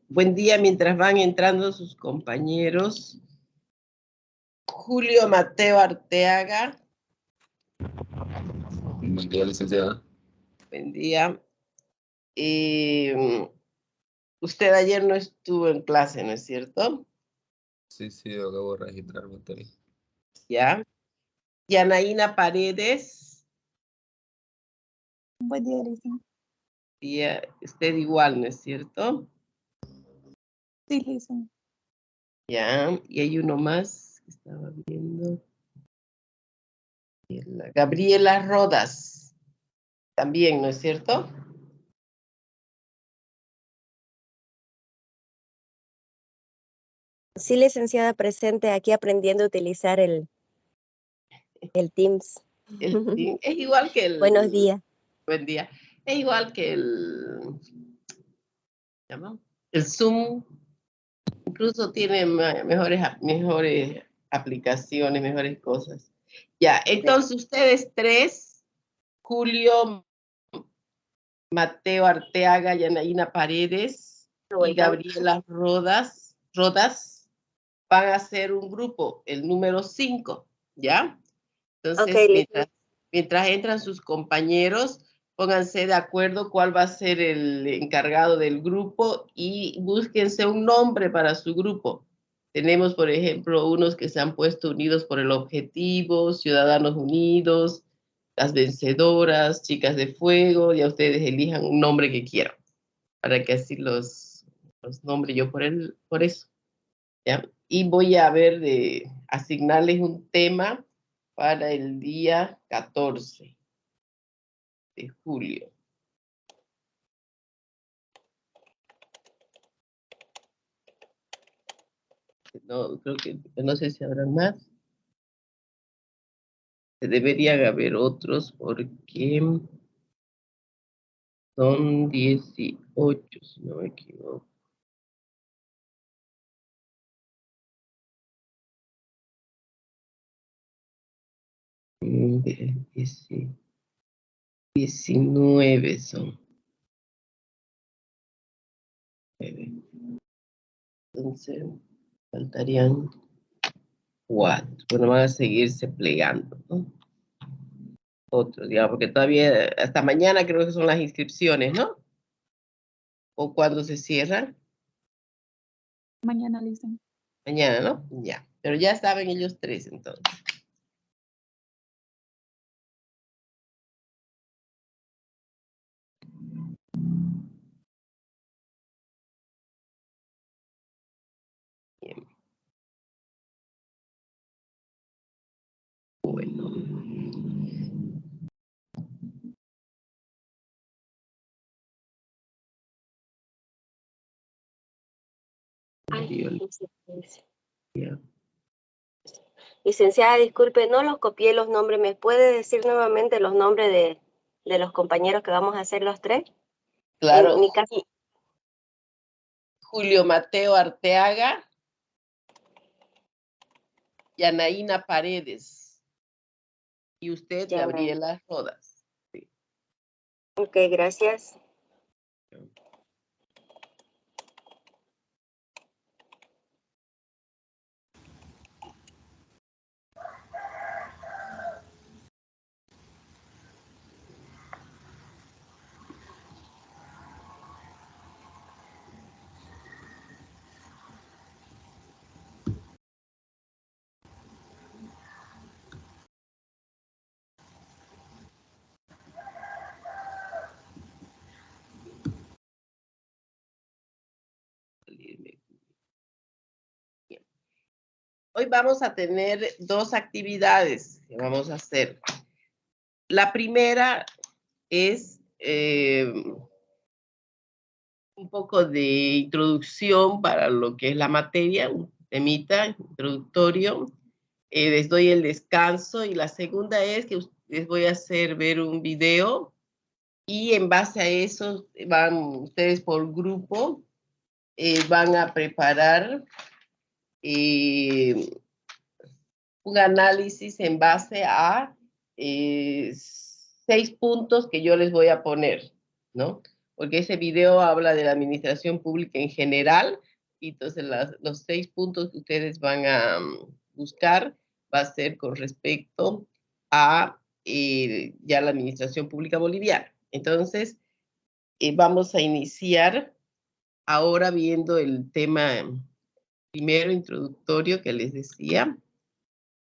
Buen día, mientras van entrando sus compañeros. Julio Mateo Arteaga. Buen día, licenciada. Buen día. Usted ayer no estuvo en clase, ¿no es cierto? Sí, acabo de registrarme. Ya. Yanaína Paredes. Buen día, licenciada. Ya, usted igual, ¿no es cierto? Sí, licenciada. Ya, y hay uno más que estaba viendo. Gabriela Rodas. También, ¿no es cierto? Sí, licenciada, presente, aquí aprendiendo a utilizar el Teams. Es igual que el... Buenos días. Buen día. Es igual que el... ¿se llama? El Zoom. Incluso tiene mejores aplicaciones, mejores cosas. Ya, entonces ustedes tres, Julio, Mateo Arteaga, Yanaína Paredes y Gabriela Rodas, van a ser un grupo, el número 5, ¿ya? Entonces, Okay, mientras entran sus compañeros, pónganse de acuerdo cuál va a ser el encargado del grupo y búsquense un nombre para su grupo. Tenemos, por ejemplo, unos que se han puesto Unidos por el Objetivo, Ciudadanos Unidos, Las Vencedoras, Chicas de Fuego, ya ustedes elijan un nombre que quieran, para que así los nombre yo por eso, ¿ya? Y voy a ver de asignarles un tema para el día 14 de julio. No, creo que, no sé si habrá más. Deberían haber otros porque son 18, si no me equivoco. Mm, 19 son. Entonces, faltarían 4. Bueno, van a seguirse plegando, ¿no? Otros, digamos, porque todavía hasta mañana creo que son las inscripciones, ¿no? ¿O cuándo se cierran? Mañana, licenciada. Mañana, ¿no? Ya. Pero ya saben ellos tres, entonces. Bien. Bueno. Ya. Licenciada, disculpe, no los copié los nombres. ¿Me puede decir nuevamente los nombres de los compañeros que vamos a hacer los tres? Claro. En mi caso, Julio Mateo Arteaga, Yanaína Paredes y usted, ya. Gabriela Rodas. Sí. Ok, gracias. salirme. Bien. Hoy vamos a tener dos actividades que vamos a hacer. La primera es un poco de introducción para lo que es la materia, un temita introductorio. Les doy el descanso y la segunda es que les voy a hacer ver un video y en base a eso van ustedes por grupo, van a preparar un análisis en base a 6 puntos que yo les voy a poner, ¿no? Porque ese video habla de la administración pública en general, y entonces los 6 puntos que ustedes van a buscar va a ser con respecto a ya la administración pública boliviana. Entonces, vamos a iniciar ahora viendo el tema primero introductorio que les decía,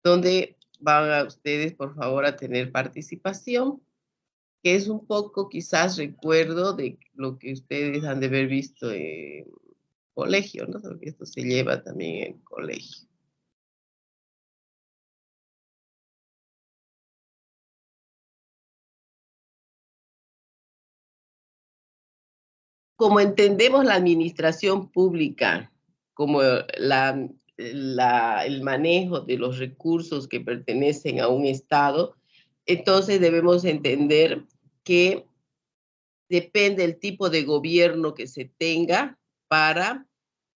donde van a ustedes, por favor, a tener participación, que es un poco quizás recuerdo de lo que ustedes han de haber visto en colegio, ¿no? Porque esto se lleva también en colegio. Como entendemos la administración pública como el manejo de los recursos que pertenecen a un Estado, entonces debemos entender que depende del tipo de gobierno que se tenga para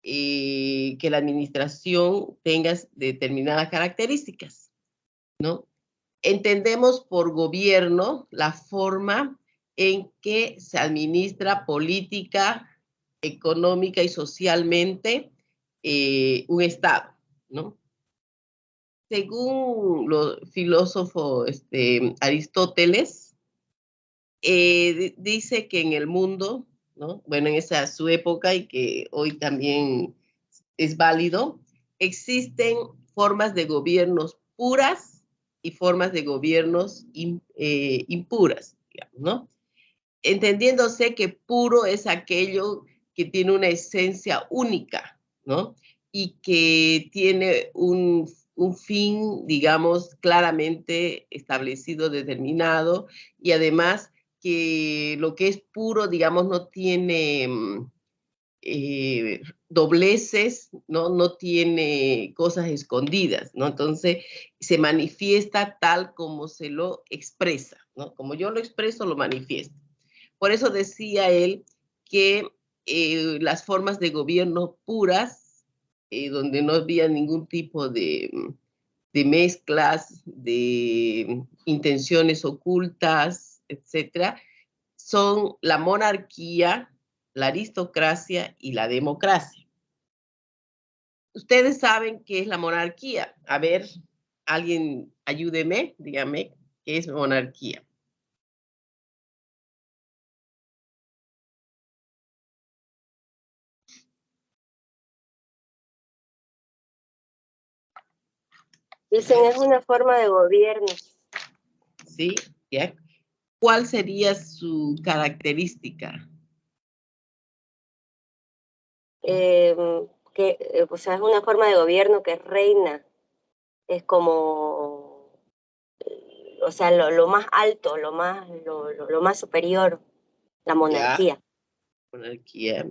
que la administración tenga determinadas características, ¿no? Entendemos por gobierno la forma en que se administra política, económica y socialmente un Estado, ¿no? Según los filósofo Aristóteles, dice que en el mundo, ¿no? Bueno, en esa su época y que hoy también es válido, existen formas de gobiernos puras y formas de gobiernos impuras, digamos, ¿no? Entendiéndose que puro es aquello que tiene una esencia única, ¿no? Y que tiene un fin, digamos, claramente establecido, determinado, y además que lo que es puro, digamos, no tiene dobleces, ¿no? No tiene cosas escondidas, ¿no? Entonces se manifiesta tal como se lo expresa, ¿no? Como yo lo expreso, lo manifiesto. Por eso decía él que las formas de gobierno puras, donde no había ningún tipo de mezclas, de intenciones ocultas, etcétera, son la monarquía, la aristocracia y la democracia. Ustedes saben qué es la monarquía. A ver, alguien ayúdeme, dígame qué es monarquía. Dicen, es una forma de gobierno. ¿Sí? ¿Ya? ¿Cuál sería su característica? O sea, es una forma de gobierno que reina. Es como, o sea, lo más alto, lo más superior, la monarquía. Ya, monarquía.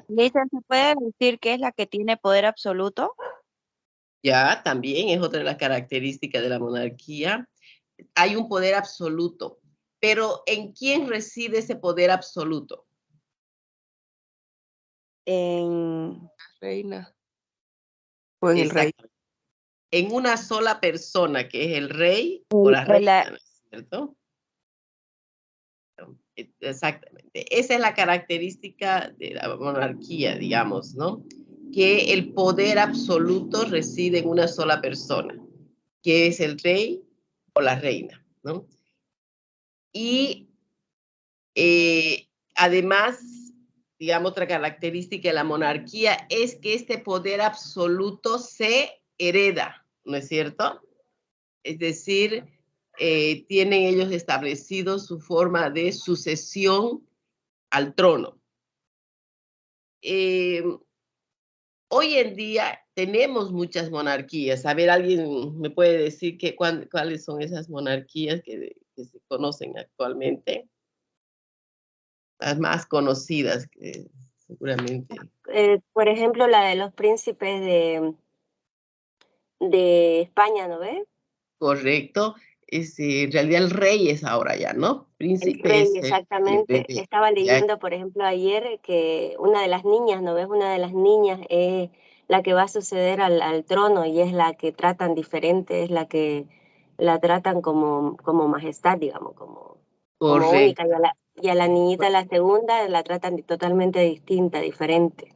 Lisa, ¿se puede decir que es la que tiene poder absoluto? Ya, también es otra de las características de la monarquía. Hay un poder absoluto, pero ¿en quién reside ese poder absoluto? En reina o en el rey. Exacto. En una sola persona, que es el rey o la reina, ¿no es cierto? Exactamente. Esa es la característica de la monarquía, digamos, ¿no? Que el poder absoluto reside en una sola persona, que es el rey o la reina, ¿no? Y además, digamos, otra característica de la monarquía es que este poder absoluto se hereda, ¿no es cierto? Es decir, tienen ellos establecido su forma de sucesión al trono. hoy en día tenemos muchas monarquías. A ver, ¿alguien me puede decir cuáles son esas monarquías que se conocen actualmente? Las más conocidas, que seguramente. Por ejemplo, la de los príncipes de España, ¿no ves? Correcto. En realidad el rey es ahora ya, ¿no? El Príncipe rey, es el exactamente. bebé. Estaba Ya, leyendo, por ejemplo, ayer que una de las niñas, ¿no ves? Una de las niñas es la que va a suceder al trono y es la que tratan diferente, es la que la tratan como majestad, digamos, como única. correcto. Y a la niñita, la segunda, la tratan totalmente distinta, diferente.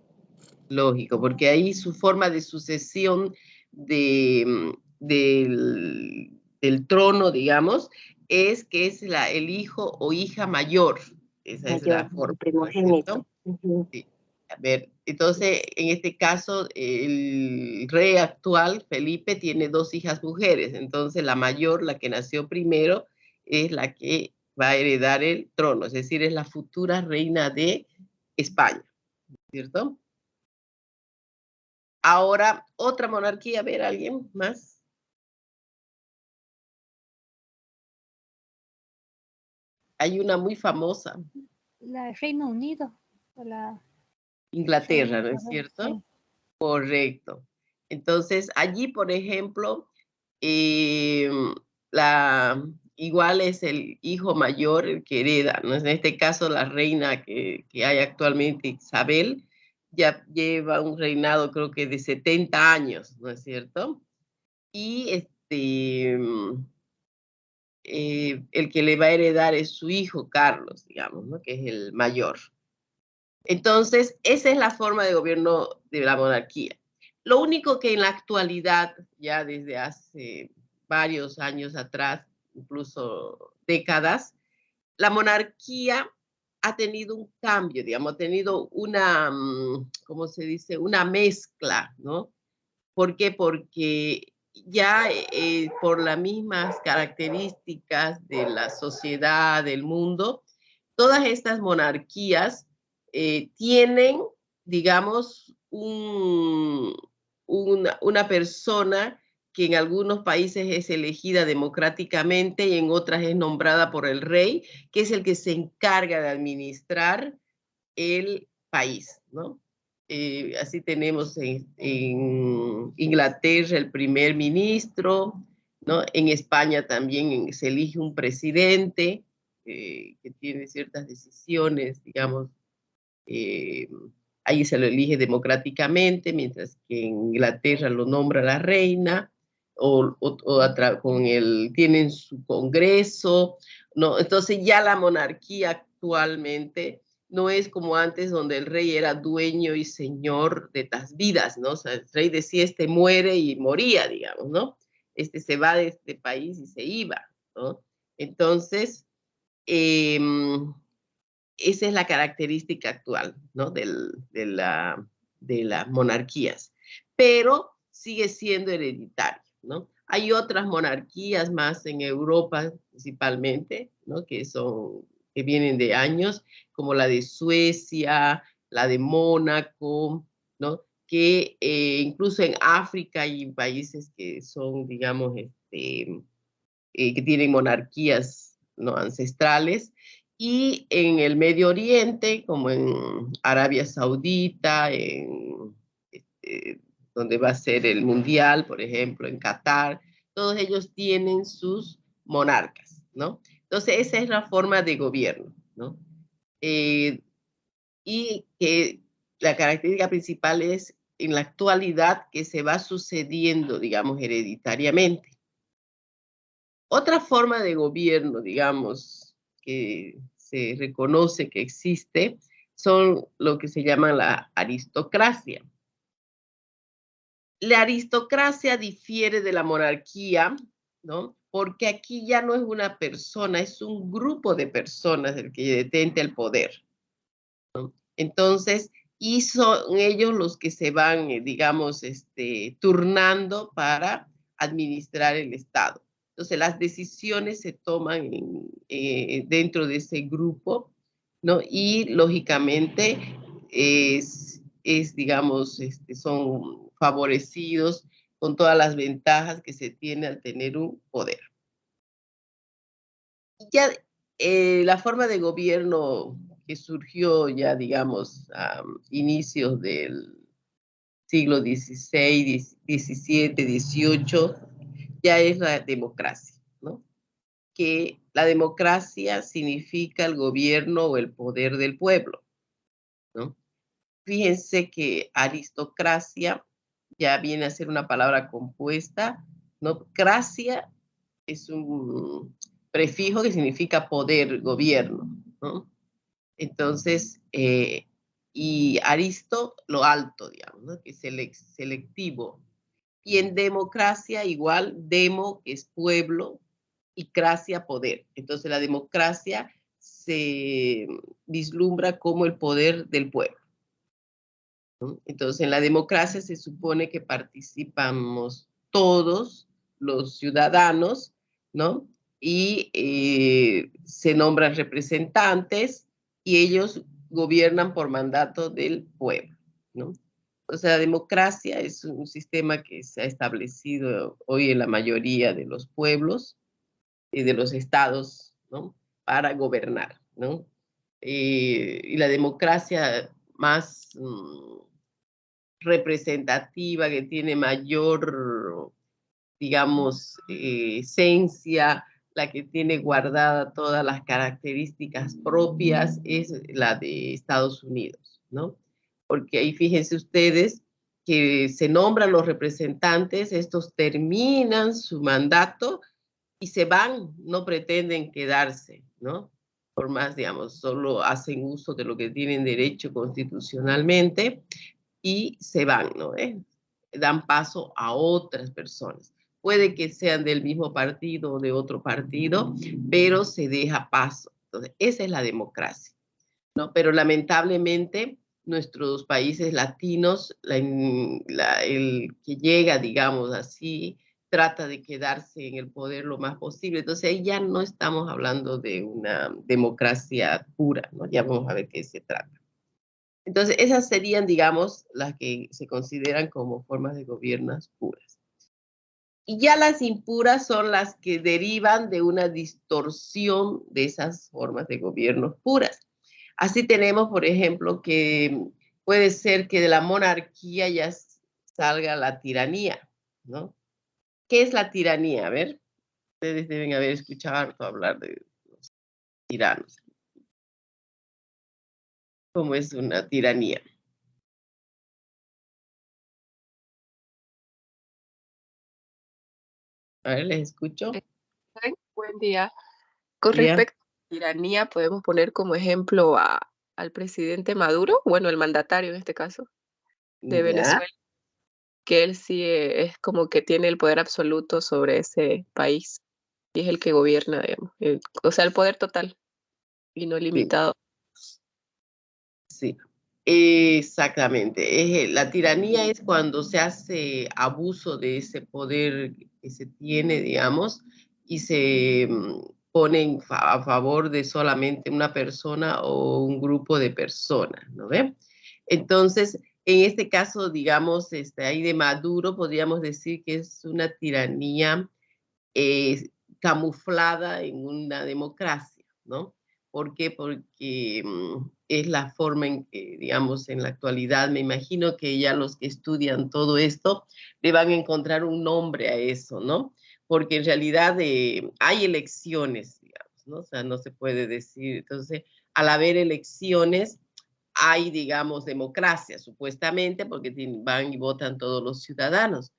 Lógico, porque ahí su forma de sucesión del trono, digamos, es que es el hijo o hija mayor. Esa es la Mayor, el forma, ¿no es primogénito. cierto? Sí. A ver, entonces, en este caso, el rey actual, Felipe, tiene 2 hijas mujeres. Entonces, la mayor, la que nació primero, es la que va a heredar el trono, es decir, es la futura reina de España, ¿cierto? Ahora, otra monarquía, a ver, ¿alguien más? Hay una muy famosa, La Reino Unido, o la Reino Inglaterra, ¿no es Isabel, cierto? sí. Correcto. Entonces, allí, por ejemplo, la, igual es el hijo mayor el que hereda, ¿no? En este caso, la reina que hay actualmente, Isabel, ya lleva un reinado, creo que de 70 años, ¿no es cierto? Y el que le va a heredar es su hijo Carlos, digamos, ¿no? Que es el mayor. Entonces, esa es la forma de gobierno de la monarquía. Lo único que en la actualidad, ya desde hace varios años atrás, incluso décadas, la monarquía ha tenido un cambio, digamos, ha tenido una, ¿cómo se dice? Una mezcla, ¿no? ¿Por qué? Porque ya por las mismas características de la sociedad, del mundo, todas estas monarquías tienen, digamos, una persona que en algunos países es elegida democráticamente y en otras es nombrada por el rey, que es el que se encarga de administrar el país, ¿no? Así tenemos en Inglaterra el primer ministro, ¿no? En España también se elige un presidente que tiene ciertas decisiones, digamos, eh, ahí se lo elige democráticamente, mientras que en Inglaterra lo nombra la reina, tienen su congreso, ¿no? Entonces ya la monarquía actualmente no es como antes donde el rey era dueño y señor de las vidas, ¿no? O sea, el rey decía, este muere y moría, digamos, ¿no? Este se va de este país y se iba, ¿no? Entonces, esa es la característica actual, ¿no? De las monarquías, pero sigue siendo hereditario, ¿no? Hay otras monarquías más en Europa principalmente, ¿no? Que vienen de años, como la de Suecia, la de Mónaco, ¿no? Que incluso en África hay países que son, digamos, que tienen monarquías, ¿no? Ancestrales, y en el Medio Oriente, como en Arabia Saudita, donde va a ser el Mundial, por ejemplo, en Qatar, todos ellos tienen sus monarcas, ¿no? Entonces, esa es la forma de gobierno, ¿no? Y que la característica principal es en la actualidad que se va sucediendo, digamos, hereditariamente. Otra forma de gobierno, digamos, que se reconoce que existe, son lo que se llama la aristocracia. La aristocracia difiere de la monarquía, ¿no? Porque aquí ya no es una persona, es un grupo de personas el que detenta el poder. Entonces, y son ellos los que se van, digamos, turnando para administrar el Estado. Entonces, las decisiones se toman dentro de ese grupo, ¿no? Y, lógicamente, digamos, son favorecidos con todas las ventajas que se tiene al tener un poder. Ya la forma de gobierno que surgió ya, digamos, a inicios del siglo XVI, XVII, XVIII, ya es la democracia, ¿no? Que la democracia significa el gobierno o el poder del pueblo, ¿no? Fíjense que aristocracia ya viene a ser una palabra compuesta, ¿no? Cracia es un prefijo que significa poder, gobierno, ¿no? Entonces, y aristo, lo alto, digamos, ¿no? Que es selectivo. Y en democracia igual, demo, que es pueblo, y cracia, poder. Entonces la democracia se vislumbra como el poder del pueblo, ¿no? Entonces en la democracia se supone que participamos todos los ciudadanos, ¿no? Y se nombran representantes y ellos gobiernan por mandato del pueblo, ¿no? O sea, la democracia es un sistema que se ha establecido hoy en la mayoría de los pueblos y de los estados, ¿no? Para gobernar, ¿no? Y la democracia más representativa, que tiene mayor, digamos, esencia, la que tiene guardada todas las características propias, es la de Estados Unidos, ¿no? Porque ahí fíjense ustedes que se nombran los representantes, estos terminan su mandato y se van, no pretenden quedarse, ¿no? Por más, digamos, solo hacen uso de lo que tienen derecho constitucionalmente y se van, ¿no? Dan paso a otras personas. Puede que sean del mismo partido o de otro partido, pero se deja paso. Entonces, esa es la democracia, ¿no? Pero lamentablemente nuestros países latinos, el que llega, digamos así, trata de quedarse en el poder lo más posible. Entonces ahí ya no estamos hablando de una democracia pura, ¿no? Ya vamos a ver qué se trata. Entonces esas serían, digamos, las que se consideran como formas de gobierno puras. Y ya las impuras son las que derivan de una distorsión de esas formas de gobierno puras. Así tenemos, por ejemplo, que puede ser que de la monarquía ya salga la tiranía, ¿no? ¿Qué es la tiranía? A ver, ustedes deben haber escuchado hablar de los tiranos. ¿Cómo es una tiranía? A ver, les escucho. Buen día. Con Día. respecto a la tiranía, podemos poner como ejemplo al presidente Maduro, bueno, el mandatario en este caso, de Ya. Venezuela, que él sí es como que tiene el poder absoluto sobre ese país y es el que gobierna, digamos. O sea, el poder total y no limitado. Sí, exactamente. La tiranía es cuando se hace abuso de ese poder que se tiene, digamos, y se pone a favor de solamente una persona o un grupo de personas, ¿no ve? Entonces, en este caso, digamos, ahí de Maduro, podríamos decir que es una tiranía camuflada en una democracia, ¿no? ¿Por qué? Porque es la forma en que, digamos, en la actualidad, me imagino que ya los que estudian todo esto le van a encontrar un nombre a eso, ¿no? Porque en realidad hay elecciones, digamos, ¿no? O sea, no se puede decir. Entonces, al haber elecciones, hay, digamos, democracia, supuestamente, porque van y votan todos los ciudadanos,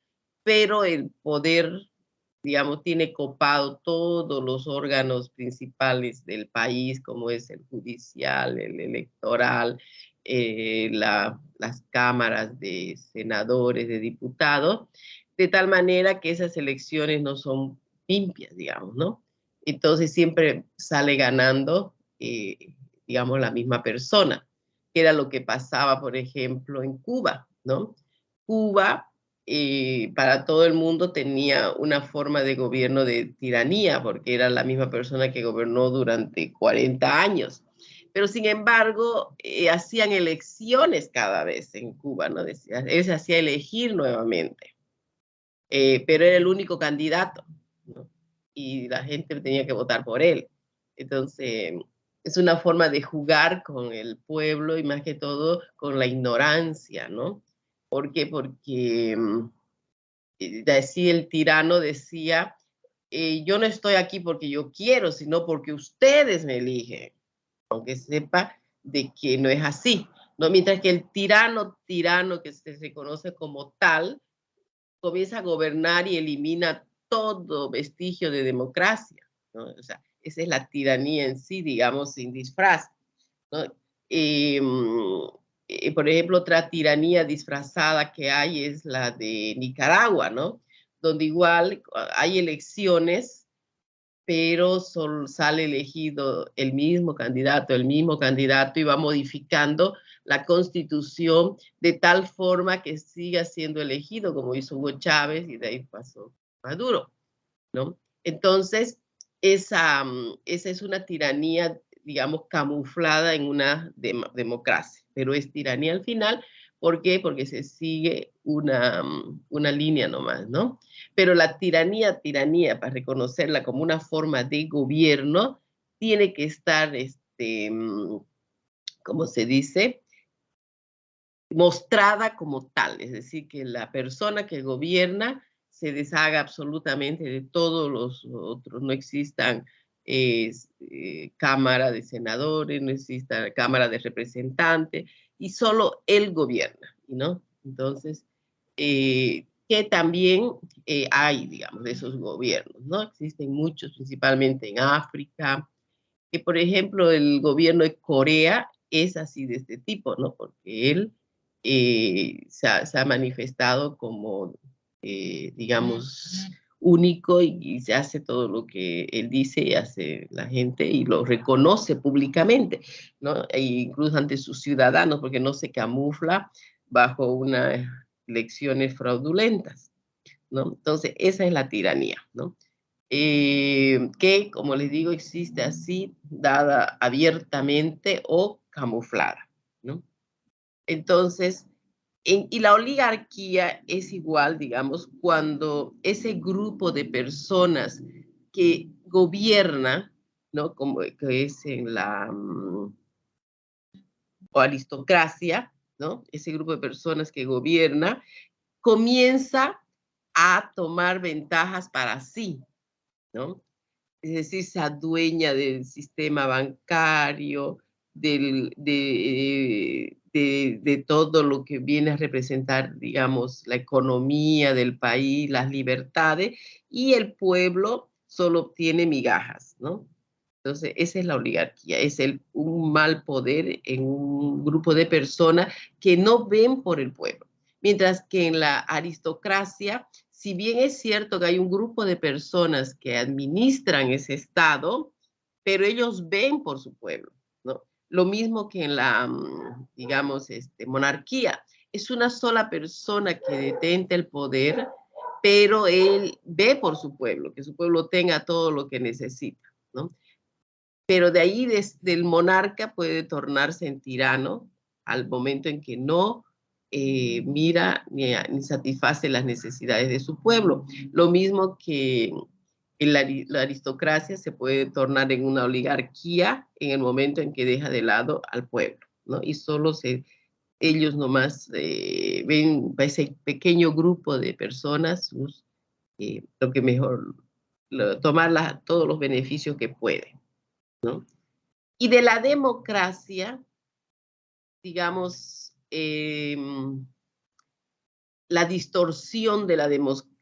pero el poder, digamos, tiene copado todos los órganos principales del país, como es el judicial, el electoral, las cámaras de senadores, de diputados, de tal manera que esas elecciones no son limpias, digamos, ¿no? Entonces siempre sale ganando, digamos, la misma persona, que era lo que pasaba, por ejemplo, en Cuba, ¿no? Cuba para todo el mundo tenía una forma de gobierno de tiranía, porque era la misma persona que gobernó durante 40 años. pero sin embargo hacían elecciones cada vez en Cuba, ¿no? Él se hacía elegir nuevamente, pero era el único candidato, ¿no? Y la gente tenía que votar por él. Entonces, es una forma de jugar con el pueblo y más que todo con la ignorancia, ¿no? ¿Por qué? Porque así el tirano decía, yo no estoy aquí porque yo quiero, sino porque ustedes me eligen, aunque sepa de que no es así, ¿no? Mientras que el tirano que se conoce como tal, comienza a gobernar y elimina todo vestigio de democracia, ¿no? O sea, esa es la tiranía en sí, digamos, sin disfraz, ¿no? Por ejemplo, otra tiranía disfrazada que hay es la de Nicaragua, ¿no? Donde igual hay elecciones, pero solo sale elegido el mismo candidato y va modificando la constitución de tal forma que siga siendo elegido, como hizo Hugo Chávez y de ahí pasó Maduro, ¿no? Entonces, esa es una tiranía, digamos, camuflada en una democracia, pero es tiranía al final. ¿Por qué? Porque se sigue una línea nomás, ¿no? Pero la tiranía, para reconocerla como una forma de gobierno, tiene que estar, ¿cómo se dice? Mostrada como tal, es decir, que la persona que gobierna se deshaga absolutamente de todos los otros, no existan Cámara de Senadores, no exista Cámara de Representantes, y solo él gobierna, ¿no? Entonces, que también hay, digamos, de esos gobiernos, ¿no? Existen muchos, principalmente en África, que por ejemplo el gobierno de Corea es así de este tipo, ¿no? Porque él se ha manifestado como, digamos, único y se hace todo lo que él dice y hace la gente y lo reconoce públicamente, ¿no? E incluso ante sus ciudadanos, porque no se camufla bajo unas elecciones fraudulentas, ¿no? Entonces, esa es la tiranía, ¿no? Que, como les digo, existe así, dada abiertamente o camuflada, ¿no? Entonces, y la oligarquía es igual, digamos, cuando ese grupo de personas que gobierna, ¿no? Como que es en la o aristocracia, ¿no? Ese grupo de personas que gobierna comienza a tomar ventajas para sí, ¿no? Es decir, se adueña del sistema bancario, de todo lo que viene a representar, digamos, la economía del país, las libertades, y el pueblo solo obtiene migajas, ¿no? Entonces, esa es la oligarquía, es un mal poder en un grupo de personas que no ven por el pueblo. Mientras que en la aristocracia, si bien es cierto que hay un grupo de personas que administran ese estado, pero ellos ven por su pueblo, ¿no? Lo mismo que en la, digamos, monarquía. Es una sola persona que detenta el poder, pero él ve por su pueblo, que su pueblo tenga todo lo que necesita, ¿no? Pero de ahí, desde el monarca puede tornarse en tirano al momento en que no mira ni satisface las necesidades de su pueblo. Lo mismo que en la aristocracia se puede tornar en una oligarquía en el momento en que deja de lado al pueblo, ¿no? Y solo ellos nomás ven a ese pequeño grupo de personas lo que mejor, tomar todos los beneficios que pueden, ¿no? Y de la democracia, digamos, la distorsión de la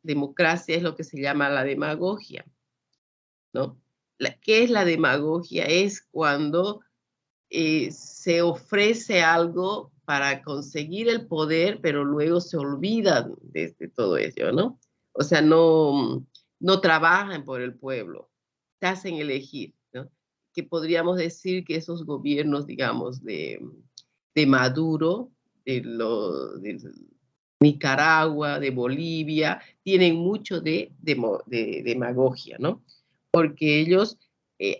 democracia es lo que se llama la demagogia, ¿no? ¿Qué es la demagogia? Es cuando se ofrece algo para conseguir el poder, pero luego se olvidan de todo ello, ¿no? O sea, no trabajan por el pueblo, se hacen elegir, ¿no? Que podríamos decir que esos gobiernos, digamos, de Maduro, de Nicaragua, de Bolivia, tienen mucho de demagogia, ¿no? Porque ellos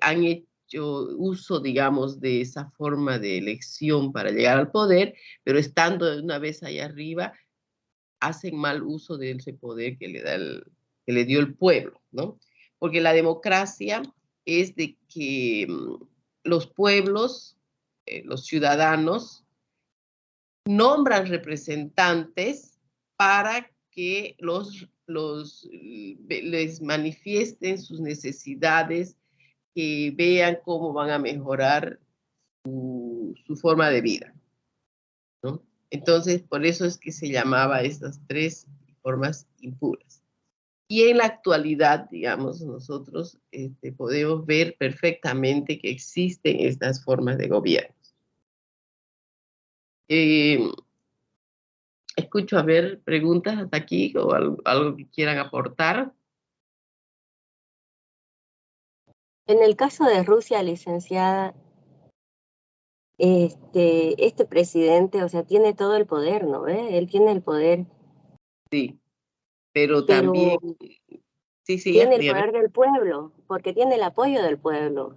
han hecho uso, digamos, de esa forma de elección para llegar al poder, pero estando de una vez ahí arriba, hacen mal uso de ese poder que le dio el pueblo, ¿no? Porque la democracia es de que los pueblos, los ciudadanos, nombran representantes para que les manifiesten sus necesidades, que vean cómo van a mejorar su forma de vida, ¿no? Entonces, por eso es que se llamaba estas tres formas impuras. Y en la actualidad, digamos, nosotros podemos ver perfectamente que existen estas formas de gobierno. Escucho, a ver, preguntas hasta aquí o algo que quieran aportar. En el caso de Rusia, licenciada, este presidente, o sea, tiene todo el poder, ¿no ve? Él tiene el poder. Sí, pero Pero también, sí, tiene el dígame. poder del pueblo, porque tiene el apoyo del pueblo.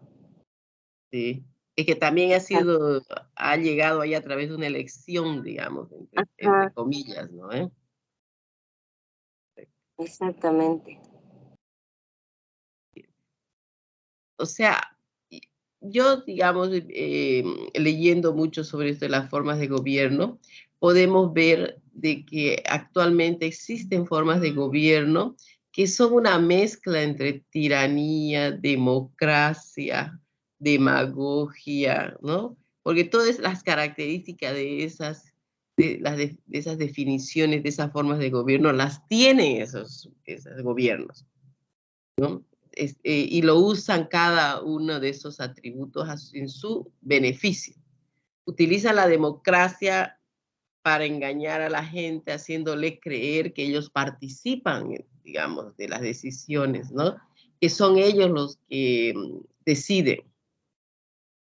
Sí, es que también ha llegado ahí a través de una elección, digamos, entre Ajá, comillas, ¿no? exactamente. O sea, yo, digamos, leyendo mucho sobre esto de las formas de gobierno, podemos ver de que actualmente existen formas de gobierno que son una mezcla entre tiranía, democracia, demagogia, ¿no? Porque todas las características de esas definiciones, de esas formas de gobierno, las tienen esos gobiernos, ¿no? Y lo usan cada uno de esos atributos en su beneficio. Utilizan la democracia para engañar a la gente, haciéndole creer que ellos participan, digamos, de las decisiones, ¿no? Que son ellos los que deciden.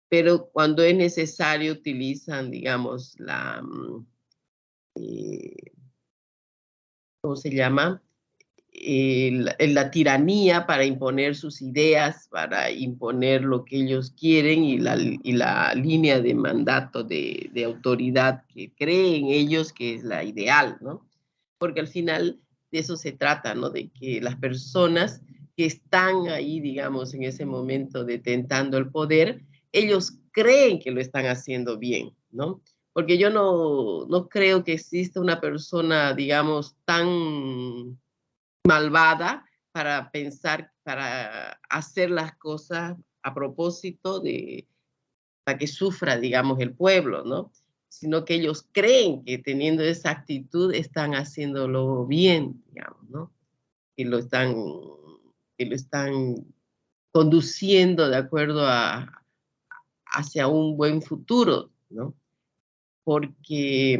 Pero cuando es necesario utilizan, digamos, ¿cómo se llama? La tiranía para imponer sus ideas, para imponer lo que ellos quieren y la línea de mandato de autoridad que creen ellos que es la ideal, ¿no? Porque al final de eso se trata, ¿no? De que las personas que están ahí, digamos, en ese momento detentando el poder, ellos creen que lo están haciendo bien, ¿no? Porque yo no creo que exista una persona, digamos, tan malvada para pensar, para hacer las cosas a propósito para que sufra, digamos, el pueblo, ¿no? Sino que ellos creen que teniendo esa actitud están haciéndolo bien, digamos, ¿no? Que lo están conduciendo de acuerdo hacia un buen futuro, ¿no? Porque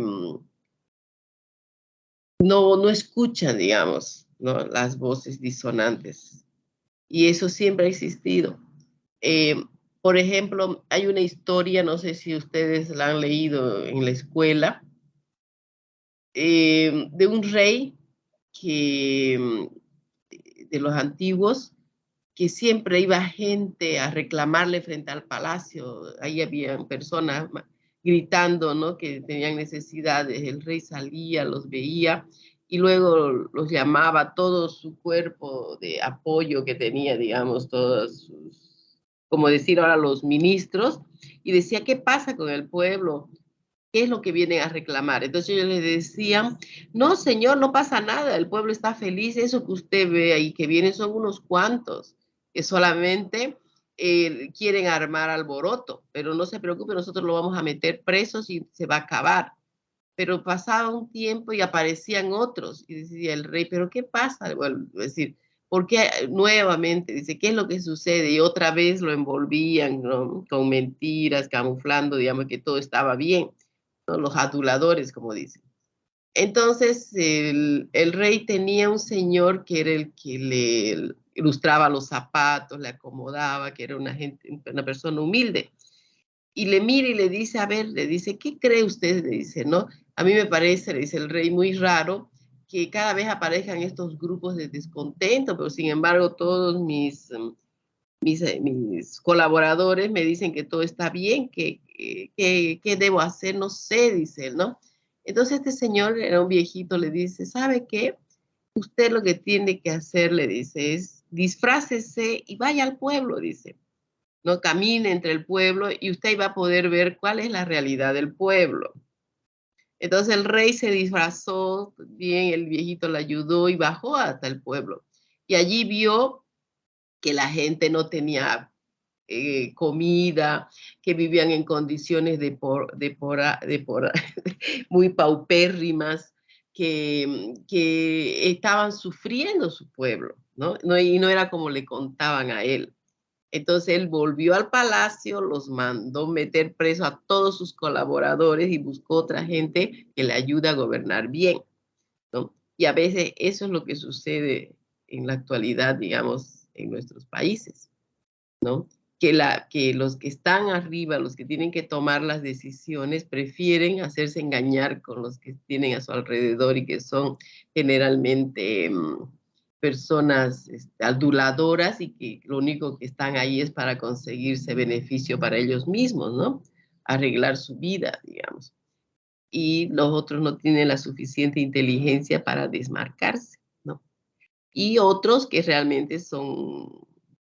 no escuchan, digamos, ¿no? Las voces disonantes. Y eso siempre ha existido. Eh, por ejemplo, hay una historia, no sé si ustedes la han leído en la escuela, de un rey de los antiguos, que siempre iba gente a reclamarle frente al palacio. Ahí había personas gritando, ¿no? Que tenían necesidades. El rey salía, los veía y luego los llamaba, todo su cuerpo de apoyo que tenía, digamos, todos como decir ahora los ministros, y decía, ¿qué pasa con el pueblo? ¿Qué es lo que vienen a reclamar? Entonces ellos les decían, no, señor, no pasa nada, el pueblo está feliz, eso que usted ve ahí que vienen son unos cuantos que solamente quieren armar alboroto, pero no se preocupe, nosotros lo vamos a meter presos y se va a acabar. Pero pasaba un tiempo y aparecían otros, y decía el rey, ¿pero qué pasa? Bueno, es decir, ¿por qué nuevamente? Dice, ¿qué es lo que sucede? Y otra vez lo envolvían, ¿no? Con mentiras, camuflando, digamos, que todo estaba bien, ¿no? Los aduladores, como dicen. Entonces, el rey tenía un señor que era el que le ilustraba los zapatos, le acomodaba, que era una persona humilde. Y le mira y le dice, a ver, le dice, ¿qué cree usted? Le dice, ¿no? A mí me parece, le dice el rey, muy raro que cada vez aparezcan estos grupos de descontento, pero sin embargo todos mis mis colaboradores me dicen que todo está bien, ¿qué debo hacer? No sé, dice él, ¿no? Entonces este señor, era un viejito, le dice, ¿sabe qué? Usted lo que tiene que hacer, le dice, es disfrácese y vaya al pueblo, dice. No camine entre el pueblo y usted va a poder ver cuál es la realidad del pueblo. Entonces el rey se disfrazó, bien, el viejito le ayudó y bajó hasta el pueblo. Y allí vio que la gente no tenía comida, que vivían en condiciones muy paupérrimas, que estaban sufriendo su pueblo, ¿no? Y no era como le contaban a él. Entonces él volvió al palacio, los mandó meter preso a todos sus colaboradores y buscó otra gente que le ayude a gobernar bien, ¿no? Y a veces eso es lo que sucede en la actualidad, digamos, en nuestros países, ¿no? Que los que están arriba, los que tienen que tomar las decisiones, prefieren hacerse engañar con los que tienen a su alrededor y que son generalmente personas aduladoras y que lo único que están ahí es para conseguirse beneficio para ellos mismos, ¿no? Arreglar su vida, digamos. Y los otros no tienen la suficiente inteligencia para desmarcarse, ¿no? Y otros que realmente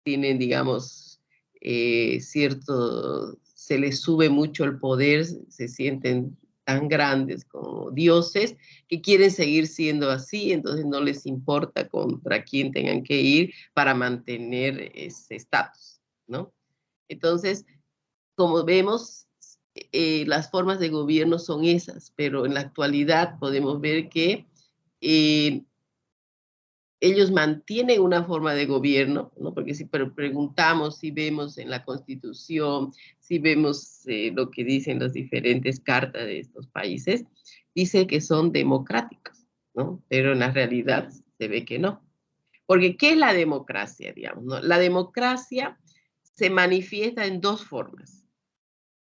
tienen, digamos, se les sube mucho el poder, se sienten tan grandes como dioses, que quieren seguir siendo así, entonces no les importa contra quién tengan que ir para mantener ese estatus, ¿no? Entonces, como vemos, las formas de gobierno son esas, pero en la actualidad podemos ver que ellos mantienen una forma de gobierno, ¿no? Porque si preguntamos, si vemos en la Constitución, si vemos lo que dicen las diferentes cartas de estos países, dice que son democráticos, ¿no? Pero en la realidad se ve que no. Porque ¿qué es la democracia, digamos, ¿no? La democracia se manifiesta en dos formas.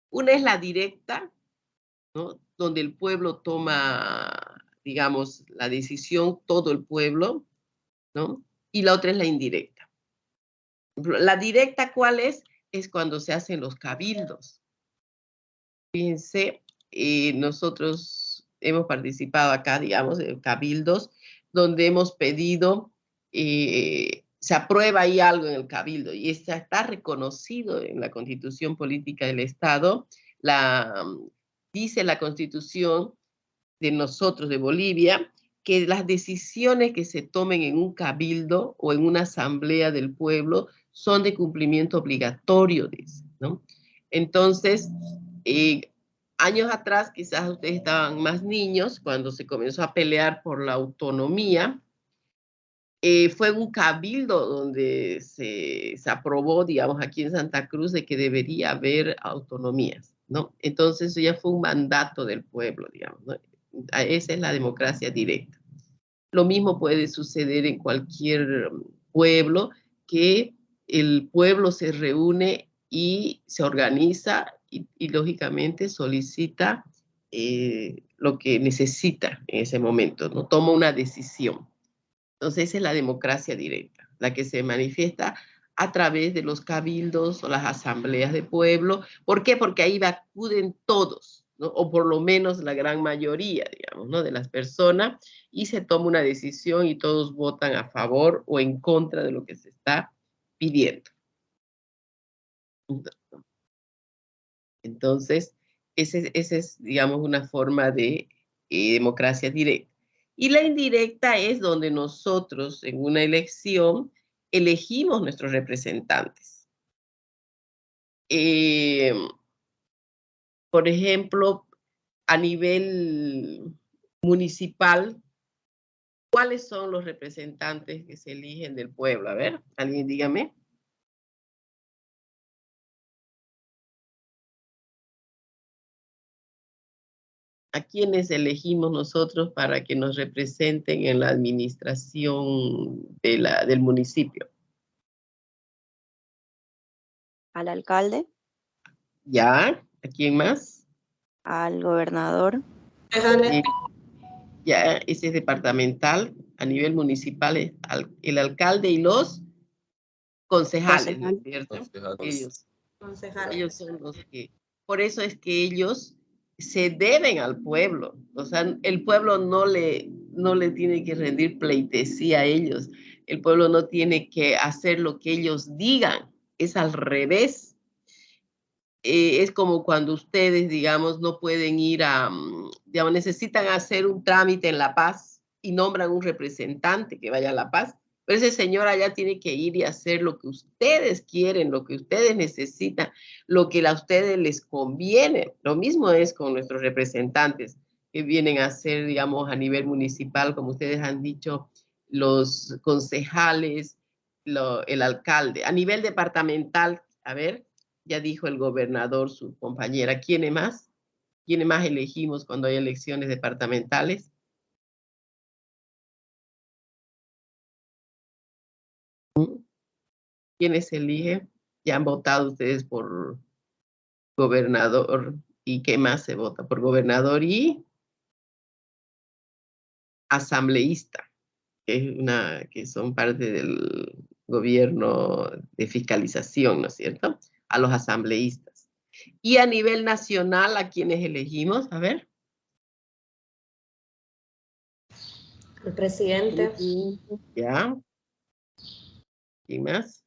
Una es la directa, ¿no? Donde el pueblo toma, digamos, la decisión, todo el pueblo, ¿no? Y la otra es la indirecta. La directa, ¿cuál es? Es cuando se hacen los cabildos. Fíjense, nosotros hemos participado acá, digamos, en cabildos, donde hemos pedido, se aprueba ahí algo en el cabildo y está reconocido en la Constitución Política del Estado. Dice la Constitución de nosotros, de Bolivia, que las decisiones que se tomen en un cabildo o en una asamblea del pueblo son de cumplimiento obligatorio, dice, ¿no? Entonces, años atrás, quizás ustedes estaban más niños, cuando se comenzó a pelear por la autonomía, fue un cabildo donde se aprobó, digamos, aquí en Santa Cruz, de que debería haber autonomías, ¿no? Entonces, eso ya fue un mandato del pueblo, digamos, ¿no? Esa es la democracia directa. Lo mismo puede suceder en cualquier pueblo, que el pueblo se reúne y se organiza y lógicamente solicita lo que necesita en ese momento, ¿no? Toma una decisión. Entonces esa es la democracia directa, la que se manifiesta a través de los cabildos o las asambleas de pueblo. ¿Por qué? Porque ahí acuden todos, ¿no? O por lo menos la gran mayoría, digamos, ¿no? De las personas, y se toma una decisión y todos votan a favor o en contra de lo que se está pidiendo. Entonces, esa es, digamos, una forma de democracia directa. Y la indirecta es donde nosotros en una elección elegimos nuestros representantes. Por ejemplo, a nivel municipal, ¿cuáles son los representantes que se eligen del pueblo? A ver, alguien dígame. ¿A quiénes elegimos nosotros para que nos representen en la administración del municipio? Al alcalde, ¿Ya? ¿A quién más? al gobernador, Ya, ese es departamental. A nivel municipal es el alcalde y los concejales, ¿no es cierto? Concejales. Ellos son los que, por eso es que ellos se deben al pueblo, o sea, el pueblo no le tiene que rendir pleitesía a ellos, el pueblo no tiene que hacer lo que ellos digan, es al revés. Es como cuando ustedes, digamos, no pueden ir a, digamos, necesitan hacer un trámite en La Paz y nombran un representante que vaya a La Paz, pero ese señor allá tiene que ir y hacer lo que ustedes quieren, lo que ustedes necesitan, lo que a ustedes les conviene. Lo mismo es con nuestros representantes que vienen a hacer, digamos, a nivel municipal, como ustedes han dicho, los concejales, el alcalde. A nivel departamental, a ver, ya dijo el gobernador, su compañera. ¿Quiénes más? ¿Quiénes más elegimos cuando hay elecciones departamentales? ¿Quiénes eligen? Ya han votado ustedes por gobernador. ¿Y qué más se vota? Por gobernador y asambleísta, que son parte del gobierno de fiscalización, ¿no es cierto? A los asambleístas. Y a nivel nacional, ¿a quiénes elegimos? A ver. El presidente. Ya. ¿Quién más?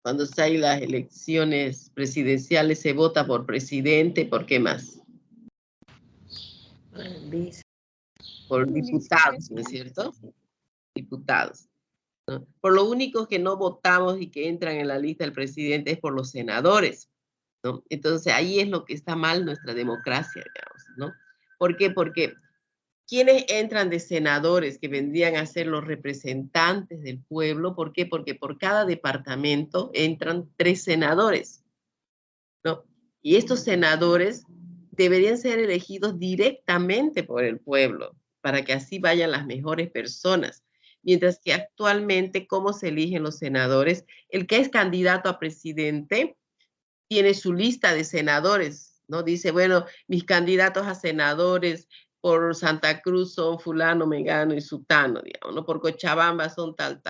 Cuando hay las elecciones presidenciales se vota por presidente, ¿por qué más? Por diputados, ¿no es cierto? Diputados, ¿no? Por lo único que no votamos y que entran en la lista del presidente es por los senadores, ¿no? Entonces ahí es lo que está mal nuestra democracia, digamos, ¿no? ¿Por qué? Porque ¿quiénes entran de senadores que vendrían a ser los representantes del pueblo? ¿Por qué? Porque por cada departamento entran 3 senadores, ¿no? Y estos senadores deberían ser elegidos directamente por el pueblo, para que así vayan las mejores personas. Mientras que actualmente, ¿cómo se eligen los senadores? El que es candidato a presidente tiene su lista de senadores, ¿no? Dice, bueno, mis candidatos a senadores por Santa Cruz son fulano, mengano y sutano, digamos, ¿no? Por Cochabamba son tal.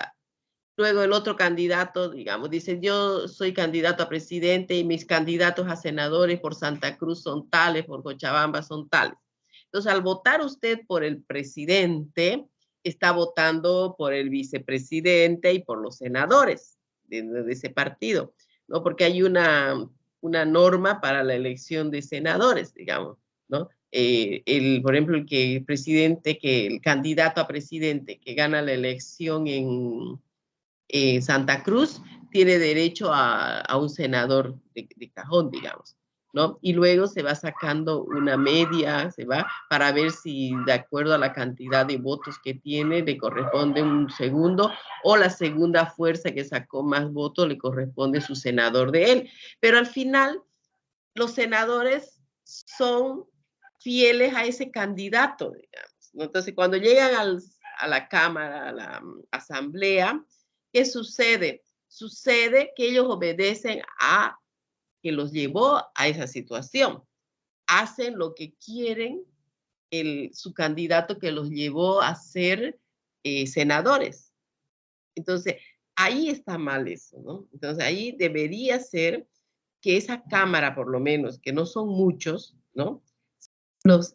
Luego el otro candidato, digamos, dice, yo soy candidato a presidente y mis candidatos a senadores por Santa Cruz son tales, por Cochabamba son tales. Entonces, al votar usted por el presidente, está votando por el vicepresidente y por los senadores de ese partido, ¿no? Porque hay una norma para la elección de senadores, digamos, ¿no? Por ejemplo, el candidato a presidente que gana la elección en Santa Cruz tiene derecho a un senador de cajón, digamos, ¿no? Y luego se va sacando una media, se va para ver si de acuerdo a la cantidad de votos que tiene le corresponde un segundo o la segunda fuerza que sacó más votos le corresponde su senador de él. Pero al final los senadores son fieles a ese candidato, digamos, ¿no? Entonces cuando llegan a la Cámara, a la Asamblea, ¿qué sucede? Sucede que ellos obedecen a que los llevó a esa situación. Hacen lo que quieren su candidato que los llevó a ser senadores. Entonces, ahí está mal eso, ¿no? Entonces, ahí debería ser que esa Cámara, por lo menos, que no son muchos, ¿no?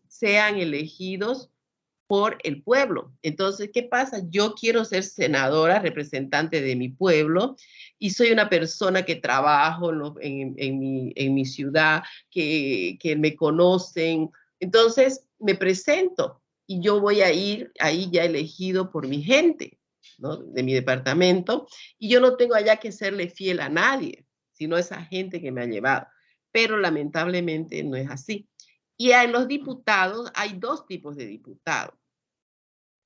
Sean elegidos por el pueblo. Entonces, ¿qué pasa? Yo quiero ser senadora, representante de mi pueblo, y soy una persona que trabajo en mi ciudad, que me conocen. Entonces, me presento y yo voy a ir ahí ya elegido por mi gente, ¿no? De mi departamento, y yo no tengo allá que serle fiel a nadie, sino a esa gente que me ha llevado. Pero lamentablemente no es así. Y en los diputados hay 2 tipos de diputados,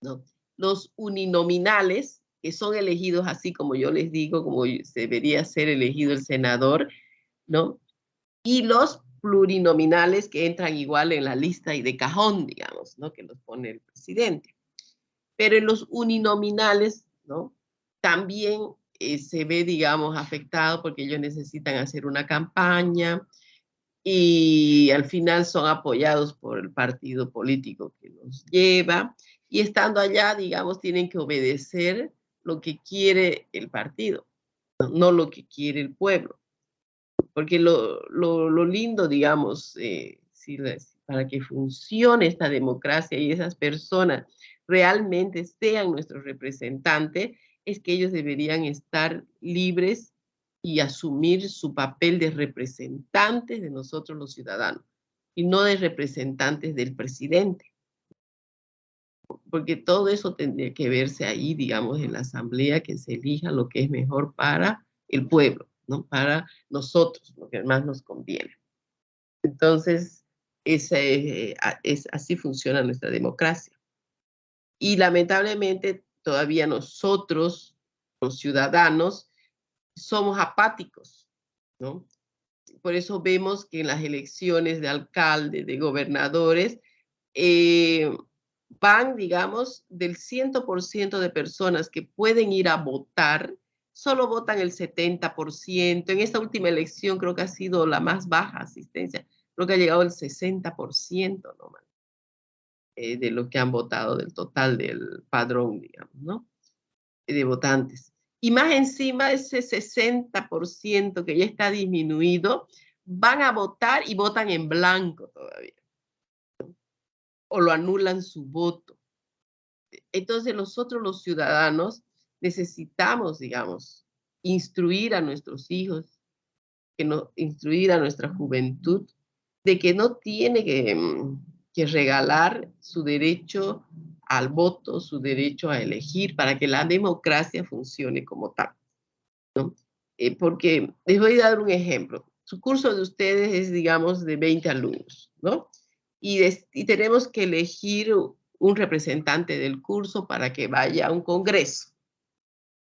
¿no? Los uninominales, que son elegidos así como yo les digo, como debería ser elegido el senador, ¿no? Y los plurinominales que entran igual en la lista y de cajón, digamos, ¿no? Que los pone el presidente. Pero en los uninominales, ¿no? También se ve, digamos, afectado porque ellos necesitan hacer una campaña, y al final son apoyados por el partido político que los lleva, y estando allá, digamos, tienen que obedecer lo que quiere el partido, no lo que quiere el pueblo. Porque lo lindo, digamos, para que funcione esta democracia y esas personas realmente sean nuestros representantes, es que ellos deberían estar libres y asumir su papel de representantes de nosotros los ciudadanos, y no de representantes del presidente. Porque todo eso tendría que verse ahí, digamos, en la asamblea, que se elija lo que es mejor para el pueblo, ¿no? Para nosotros, lo que más nos conviene. Entonces, así funciona nuestra democracia. Y lamentablemente todavía nosotros, los ciudadanos, somos apáticos, ¿no? Por eso vemos que en las elecciones de alcalde, de gobernadores, van, digamos, del 100% de personas que pueden ir a votar, solo votan el 70%. En esta última elección creo que ha sido la más baja asistencia. Creo que ha llegado el 60% nomás, de lo que han votado del total del padrón, digamos, ¿no? De votantes. Y más encima, ese 60% que ya está disminuido, van a votar y votan en blanco todavía, o lo anulan su voto. Entonces nosotros los ciudadanos necesitamos, digamos, instruir a nuestros hijos, instruir a nuestra juventud de que no tiene que regalar su derecho al voto, su derecho a elegir, para que la democracia funcione como tal, ¿no? Porque les voy a dar un ejemplo. Su curso de ustedes es, digamos, de 20 alumnos, ¿no? Y tenemos que elegir un representante del curso para que vaya a un congreso.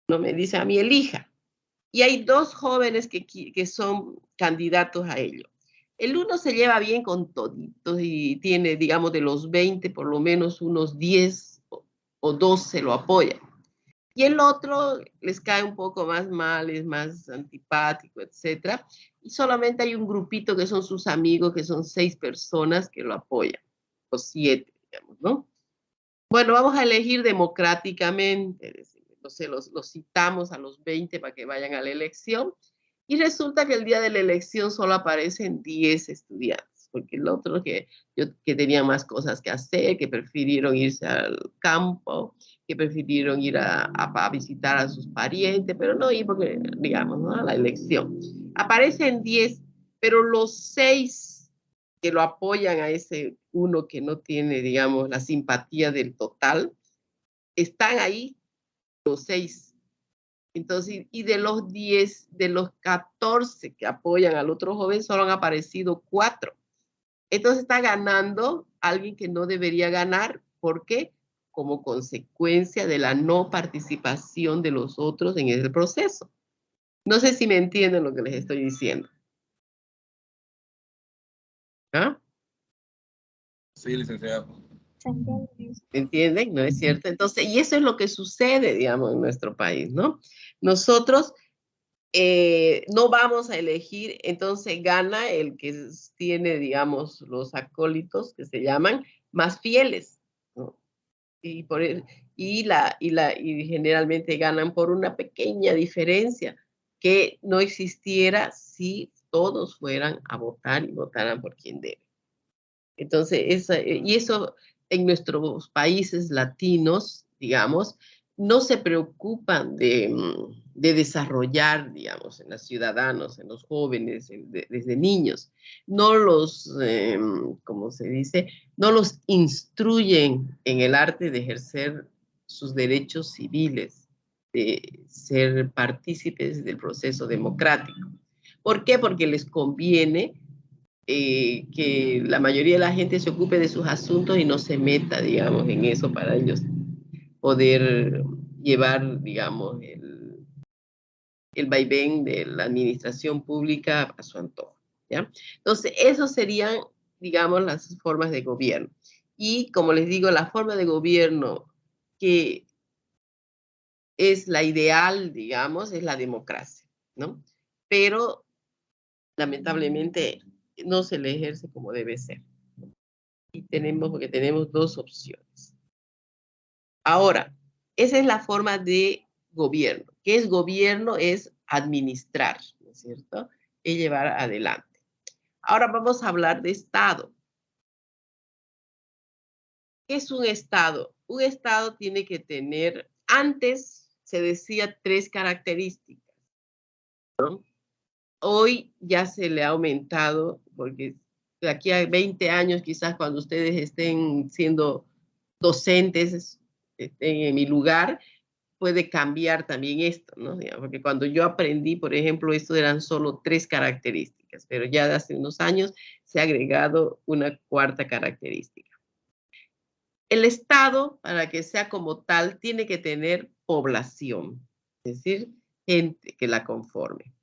No me dice a mí, elija. Y hay dos jóvenes que son candidatos a ello. El uno se lleva bien con toditos y tiene, digamos, de los 20, por lo menos unos 10 o 12 lo apoyan. Y el otro les cae un poco más mal, es más antipático, etc. Y solamente hay un grupito que son sus amigos, que son 6 personas que lo apoyan, o 7, digamos, ¿no? Bueno, vamos a elegir democráticamente. Entonces los citamos a los 20 para que vayan a la elección, y resulta que el día de la elección solo aparecen 10 estudiantes, porque el otro que tenía más cosas que hacer, que prefirieron irse al campo, que prefirieron ir a visitar a sus parientes, pero no ir porque, digamos, ¿no?, a la elección. Aparecen 10, pero los 6 que lo apoyan a ese uno que no tiene, digamos, la simpatía del total, están ahí los 6. Entonces, y de los 10, de los 14 que apoyan al otro joven, solo han aparecido 4. Entonces está ganando alguien que no debería ganar. ¿Por qué? Como consecuencia de la no participación de los otros en el proceso. No sé si me entienden lo que les estoy diciendo. ¿Ah? Sí, licenciado. ¿Entienden? ¿No es cierto? Entonces, y eso es lo que sucede, digamos, en nuestro país, ¿no? Nosotros no vamos a elegir, entonces gana el que tiene, digamos, los acólitos que se llaman más fieles, ¿no? Y generalmente ganan por una pequeña diferencia que no existiera si todos fueran a votar y votaran por quien debe. Entonces, y eso en nuestros países latinos, digamos, no se preocupan de desarrollar, digamos, en los ciudadanos, en los jóvenes, desde niños. No los, ¿cómo se dice? No los instruyen en el arte de ejercer sus derechos civiles, de ser partícipes del proceso democrático. ¿Por qué? Porque les conviene que la mayoría de la gente se ocupe de sus asuntos y no se meta, digamos, en eso para ellos poder llevar, digamos, el vaivén de la administración pública a su antojo, ¿ya? Entonces, esos serían, digamos, las formas de gobierno. Y, como les digo, la forma de gobierno que es la ideal, digamos, es la democracia, ¿no? Pero, lamentablemente, no se le ejerce como debe ser. Y porque tenemos dos opciones. Ahora, esa es la forma de gobierno. ¿Qué es gobierno? Es administrar, ¿no es cierto? Es llevar adelante. Ahora vamos a hablar de Estado. ¿Qué es un Estado? Un Estado tiene que tener, antes se decía 3 características, ¿no? Hoy ya se le ha aumentado, porque de aquí a 20 años, quizás cuando ustedes estén siendo docentes, estén en mi lugar, puede cambiar también esto, ¿no? Porque cuando yo aprendí, por ejemplo, esto eran solo 3 características, pero ya de hace unos años se ha agregado una 4ª característica. El Estado, para que sea como tal, tiene que tener población, es decir, gente que la conforme.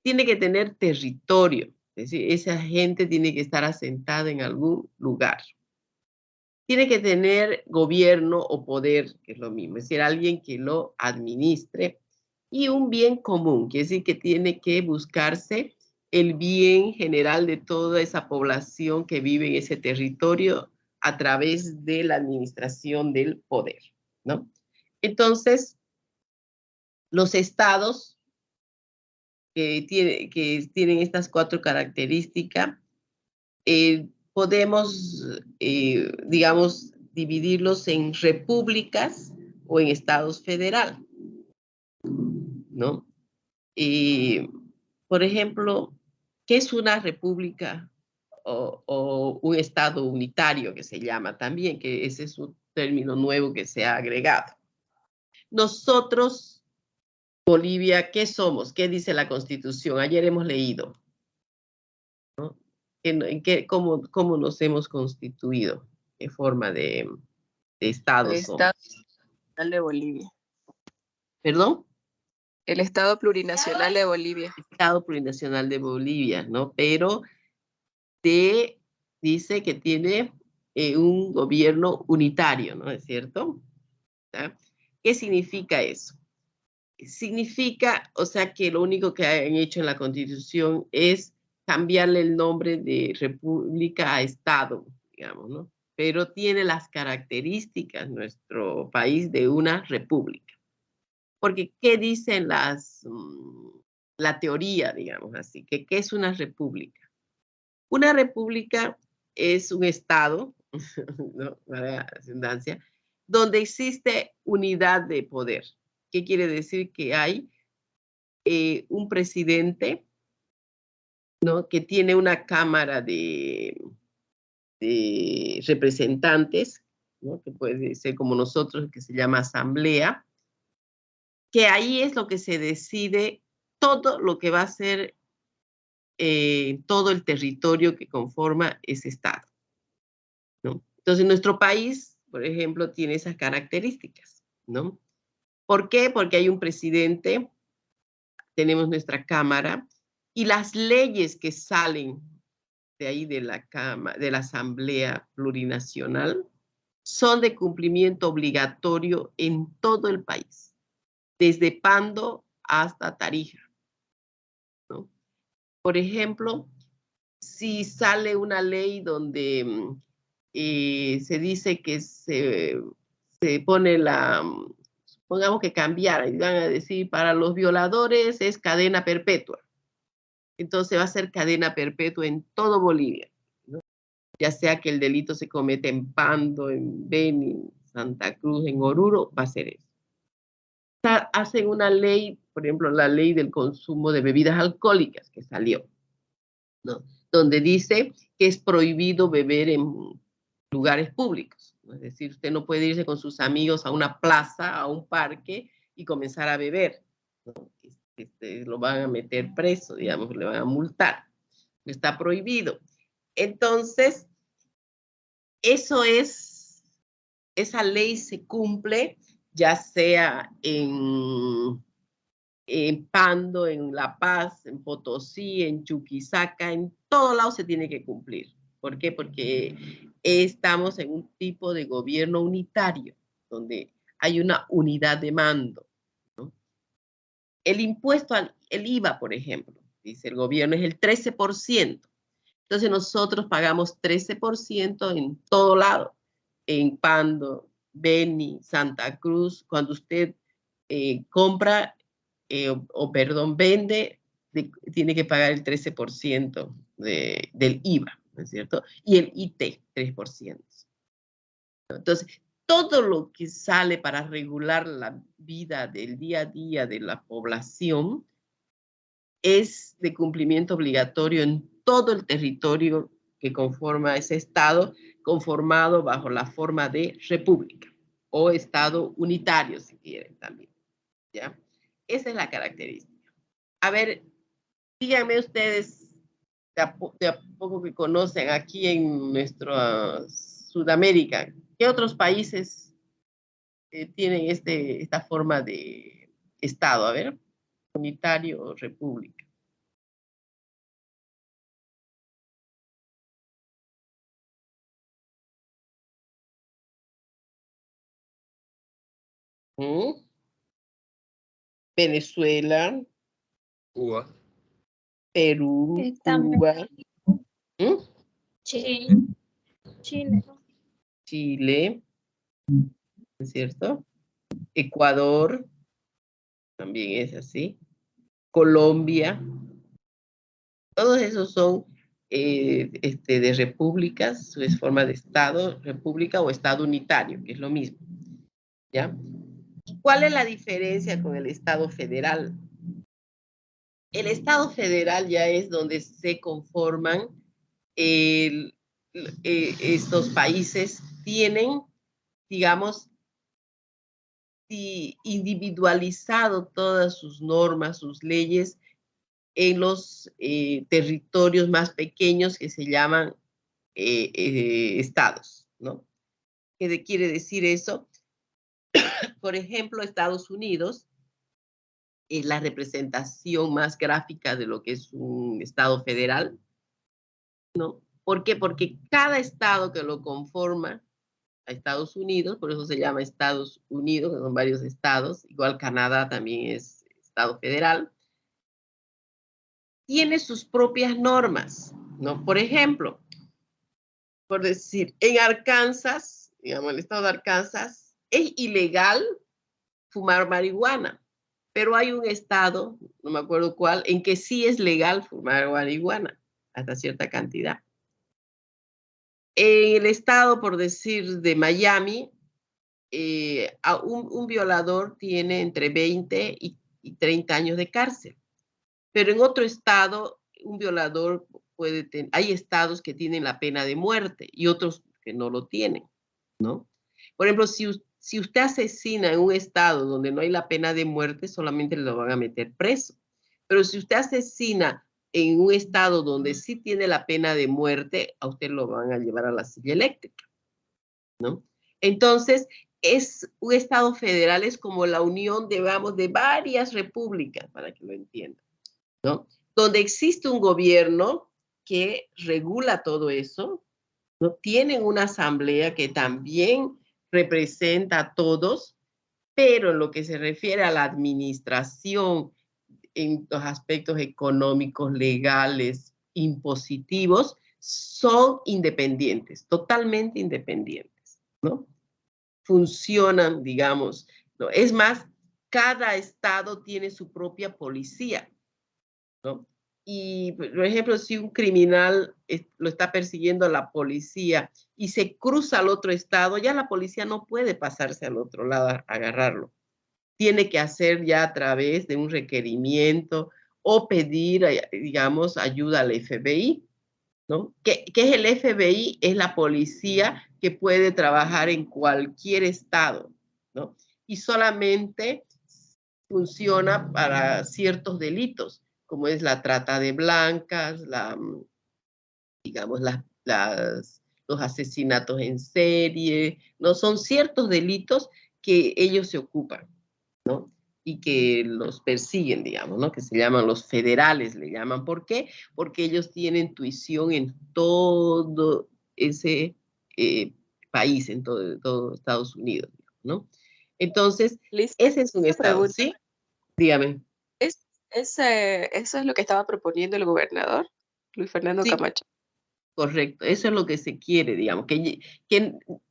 Tiene que tener territorio, es decir, esa gente tiene que estar asentada en algún lugar. Tiene que tener gobierno o poder, que es lo mismo, es decir, alguien que lo administre, y un bien común, que es decir, que tiene que buscarse el bien general de toda esa población que vive en ese territorio a través de la administración del poder, ¿no? Entonces, los estados que tienen estas 4 características, podemos, digamos, dividirlos en repúblicas o en estados federales, ¿no? Por ejemplo, ¿qué es una república o un estado unitario que se llama también? Que ese es un término nuevo que se ha agregado. Nosotros, Bolivia, ¿qué somos? ¿Qué dice la Constitución? Ayer hemos leído, ¿no? ¿Cómo nos hemos constituido? ¿Qué forma de Estado El somos? Estado Plurinacional de Bolivia. ¿Perdón? El Estado Plurinacional de Bolivia. Estado Plurinacional de Bolivia, ¿no? Pero dice que tiene un gobierno unitario, ¿no es cierto? ¿Ah? ¿Qué significa eso? Significa, o sea, que lo único que han hecho en la Constitución es cambiarle el nombre de república a Estado, digamos, ¿no? Pero tiene las características nuestro país de una república. Porque, ¿qué dicen la teoría, digamos así? ¿Qué es una república? Una república es un Estado, ¿no? Para redundancia, donde existe unidad de poder. ¿Qué quiere decir? Que hay un presidente, ¿no? Que tiene una cámara de representantes, ¿no? Que puede ser como nosotros, que se llama asamblea, que ahí es lo que se decide todo lo que va a ser todo el territorio que conforma ese Estado, ¿no? Entonces, nuestro país, por ejemplo, tiene esas características, ¿no? ¿Por qué? Porque hay un presidente, tenemos nuestra Cámara, y las leyes que salen de ahí de la Asamblea Plurinacional son de cumplimiento obligatorio en todo el país, desde Pando hasta Tarija, ¿no? Por ejemplo, si sale una ley donde se dice que se pone pongamos que cambiara, y van a decir, para los violadores es cadena perpetua. Entonces va a ser cadena perpetua en todo Bolivia, ¿no? Ya sea que el delito se cometa en Pando, en Beni, en Santa Cruz, en Oruro, va a ser eso. Hacen una ley, por ejemplo, la ley del consumo de bebidas alcohólicas que salió, ¿no? Donde dice que es prohibido beber en lugares públicos, ¿no? Es decir, usted no puede irse con sus amigos a una plaza, a un parque y comenzar a beber, ¿no? Lo van a meter preso, digamos, le van a multar. Está prohibido. Entonces, esa ley se cumple, ya sea en Pando, en La Paz, en Potosí, en Chuquisaca, en todo lado se tiene que cumplir. ¿Por qué? Porque estamos en un tipo de gobierno unitario, donde hay una unidad de mando, ¿no? El impuesto el IVA, por ejemplo, dice el gobierno, es el 13%. Entonces nosotros pagamos 13% en todo lado, en Pando, Beni, Santa Cruz. Cuando usted compra perdón, vende, tiene que pagar el 13% del IVA, ¿no es cierto? Y el IT, 3%. Entonces, todo lo que sale para regular la vida del día a día de la población es de cumplimiento obligatorio en todo el territorio que conforma ese estado, conformado bajo la forma de república o estado unitario, si quieren también, ¿ya? Esa es la característica. A ver, díganme ustedes, de a poco que conocen aquí en nuestra Sudamérica, ¿qué otros países tienen esta forma de estado? A ver, unitario o república. Venezuela, Cuba, Perú, También. Cuba, Chile. Chile, ¿no es cierto? Ecuador, también es así. Colombia, todos esos son de repúblicas, es forma de estado, república o estado unitario, que es lo mismo, ¿ya? ¿Cuál es la diferencia con el estado federal? El estado federal ya es donde se conforman estos países, tienen, digamos, individualizado todas sus normas, sus leyes en los territorios más pequeños que se llaman estados, ¿no? ¿Qué quiere decir eso? Por ejemplo, Estados Unidos es la representación más gráfica de lo que es un estado federal, ¿no? ¿Por qué? Porque cada estado que lo conforma a Estados Unidos, por eso se llama Estados Unidos, que son varios estados, igual Canadá también es estado federal, tiene sus propias normas, ¿no? Por ejemplo, por decir, en Arkansas, digamos, el estado de Arkansas, es ilegal fumar marihuana, pero hay un estado, no me acuerdo cuál, en que sí es legal fumar marihuana, hasta cierta cantidad. En el estado, por decir, de Miami, un violador tiene entre 20 y 30 años de cárcel. Pero en otro estado, un violador puede tener, hay estados que tienen la pena de muerte y otros que no lo tienen, ¿no? Por ejemplo, si usted asesina en un estado donde no hay la pena de muerte, solamente lo van a meter preso. Pero si usted asesina en un estado donde sí tiene la pena de muerte, a usted lo van a llevar a la silla eléctrica, ¿no? Entonces, un estado federal es como la unión, digamos, de varias repúblicas, para que lo entiendan, ¿no? Donde existe un gobierno que regula todo eso, ¿no? Tienen una asamblea que también representa a todos, pero en lo que se refiere a la administración, en los aspectos económicos, legales, impositivos, son independientes, totalmente independientes, ¿no? Funcionan, digamos, ¿no? Es más, cada estado tiene su propia policía, ¿no? Y, por ejemplo, si un criminal lo está persiguiendo a la policía y se cruza al otro estado, ya la policía no puede pasarse al otro lado a agarrarlo. Tiene que hacer ya a través de un requerimiento o pedir, digamos, ayuda al FBI, ¿no? ¿Qué es el FBI? Es la policía que puede trabajar en cualquier estado, ¿no? Y solamente funciona para ciertos delitos, como es la trata de blancas, digamos, los asesinatos en serie, ¿no? Son ciertos delitos que ellos se ocupan, ¿no? Y que los persiguen, digamos, ¿no? Que se llaman los federales, le llaman. ¿Por qué? Porque ellos tienen tuición en todo ese país, en todo Estados Unidos, ¿no? Entonces, Liz, ese es un una estado, pregunta. ¿sí? Dígame. ¿Eso es lo que estaba proponiendo el gobernador, Luis Fernando Sí, Camacho? Correcto, eso es lo que se quiere, digamos, que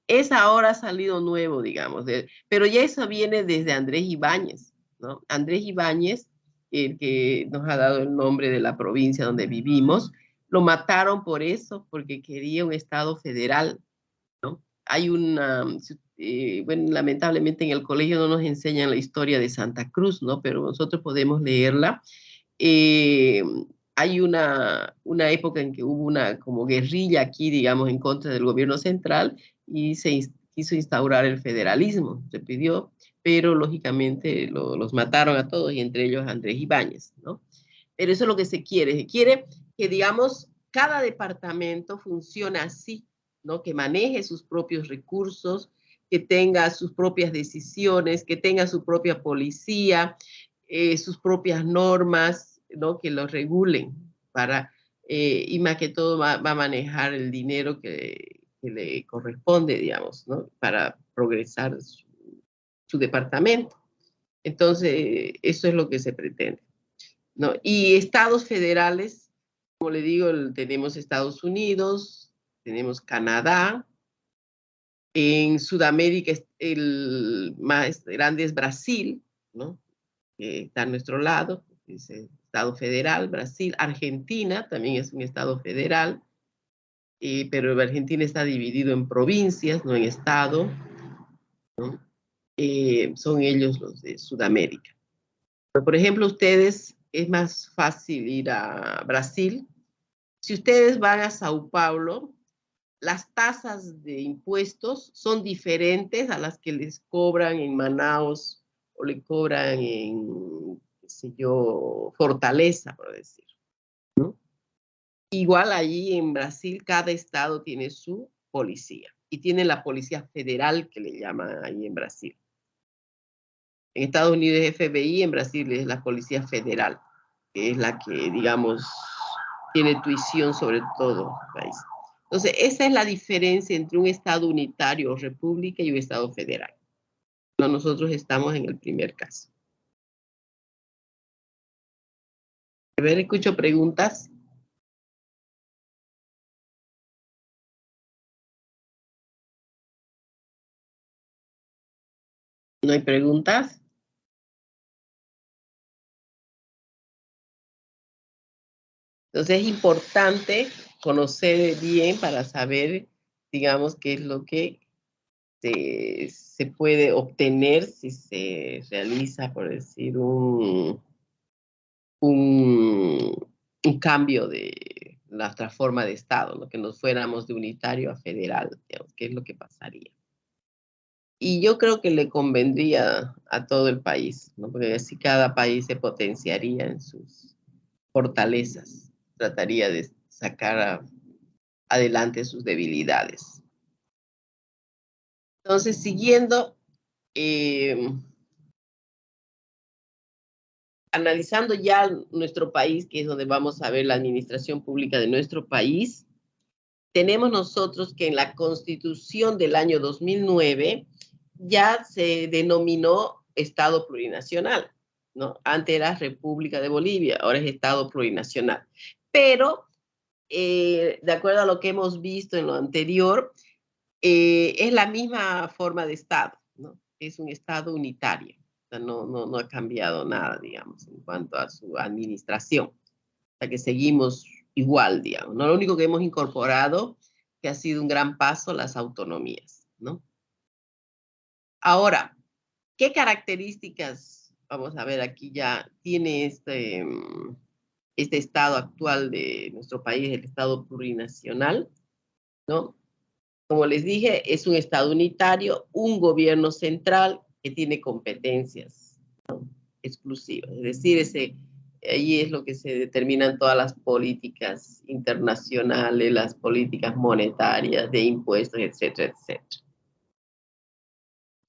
es ahora salido nuevo, digamos, pero ya eso viene desde Andrés Ibáñez, ¿no? Andrés Ibáñez, el que nos ha dado el nombre de la provincia donde vivimos, lo mataron por eso, porque quería un Estado federal, ¿no? Hay bueno, lamentablemente en el colegio no nos enseñan la historia de Santa Cruz, ¿no? Pero nosotros podemos leerla. Hay una época en que hubo una como guerrilla aquí, digamos, en contra del gobierno central y se quiso instaurar el federalismo, se pidió, pero lógicamente los mataron a todos y entre ellos a Andrés Ibáñez, ¿no? Pero eso es lo que se quiere que, digamos, cada departamento funcione así, ¿no? Que maneje sus propios recursos, que tenga sus propias decisiones, que tenga su propia policía, sus propias normas, ¿no? Que lo regulen para, y más que todo va a manejar el dinero que le corresponde, digamos, ¿no? Para progresar su departamento. Entonces, eso es lo que se pretende, ¿no? Y estados federales, como le digo, tenemos Estados Unidos, tenemos Canadá. En Sudamérica el más grande es Brasil, ¿no? Está a nuestro lado, es el Estado federal, Brasil. Argentina también es un Estado federal, pero Argentina está dividido en provincias, no en Estado, ¿no? Son ellos los de Sudamérica. Pero, por ejemplo, ustedes, es más fácil ir a Brasil. Si ustedes van a Sao Paulo, las tasas de impuestos son diferentes a las que les cobran en Manaus o le cobran en, qué sé yo, Fortaleza, por decir, ¿no? Igual allí en Brasil, cada estado tiene su policía y tiene la policía federal que le llaman ahí en Brasil. En Estados Unidos es FBI, en Brasil es la policía federal, que es la que, digamos, tiene tuición sobre todo el país. Entonces, esa es la diferencia entre un Estado unitario o república y un Estado federal. No, nosotros estamos en el primer caso. A ver, escucho preguntas. ¿No hay preguntas? Entonces es importante conocer bien para saber, digamos, qué es lo que se puede obtener si se realiza, por decir, un cambio de nuestra forma de Estado, ¿no? Que nos fuéramos de unitario a federal, digamos, qué es lo que pasaría. Y yo creo que le convendría a todo el país, ¿no? Porque así cada país se potenciaría en sus fortalezas, trataría de sacar adelante sus debilidades. Entonces, siguiendo, analizando ya nuestro país, que es donde vamos a ver la administración pública de nuestro país, tenemos nosotros que en la Constitución del año 2009 ya se denominó Estado plurinacional, ¿no? Antes era República de Bolivia, ahora es Estado plurinacional. Pero, de acuerdo a lo que hemos visto en lo anterior, es la misma forma de Estado, ¿no? Es un Estado unitario. O sea, no ha cambiado nada, digamos, en cuanto a su administración. O sea, que seguimos igual, digamos, ¿no? Lo único que hemos incorporado, que ha sido un gran paso, las autonomías, ¿no? Ahora, ¿qué características, vamos a ver aquí ya, tiene este estado actual de nuestro país, el Estado plurinacional, ¿no? Como les dije, es un Estado unitario, un gobierno central que tiene competencias, ¿no? Exclusivas. Es decir, ahí es lo que se determinan todas las políticas internacionales, las políticas monetarias, de impuestos, etcétera, etcétera.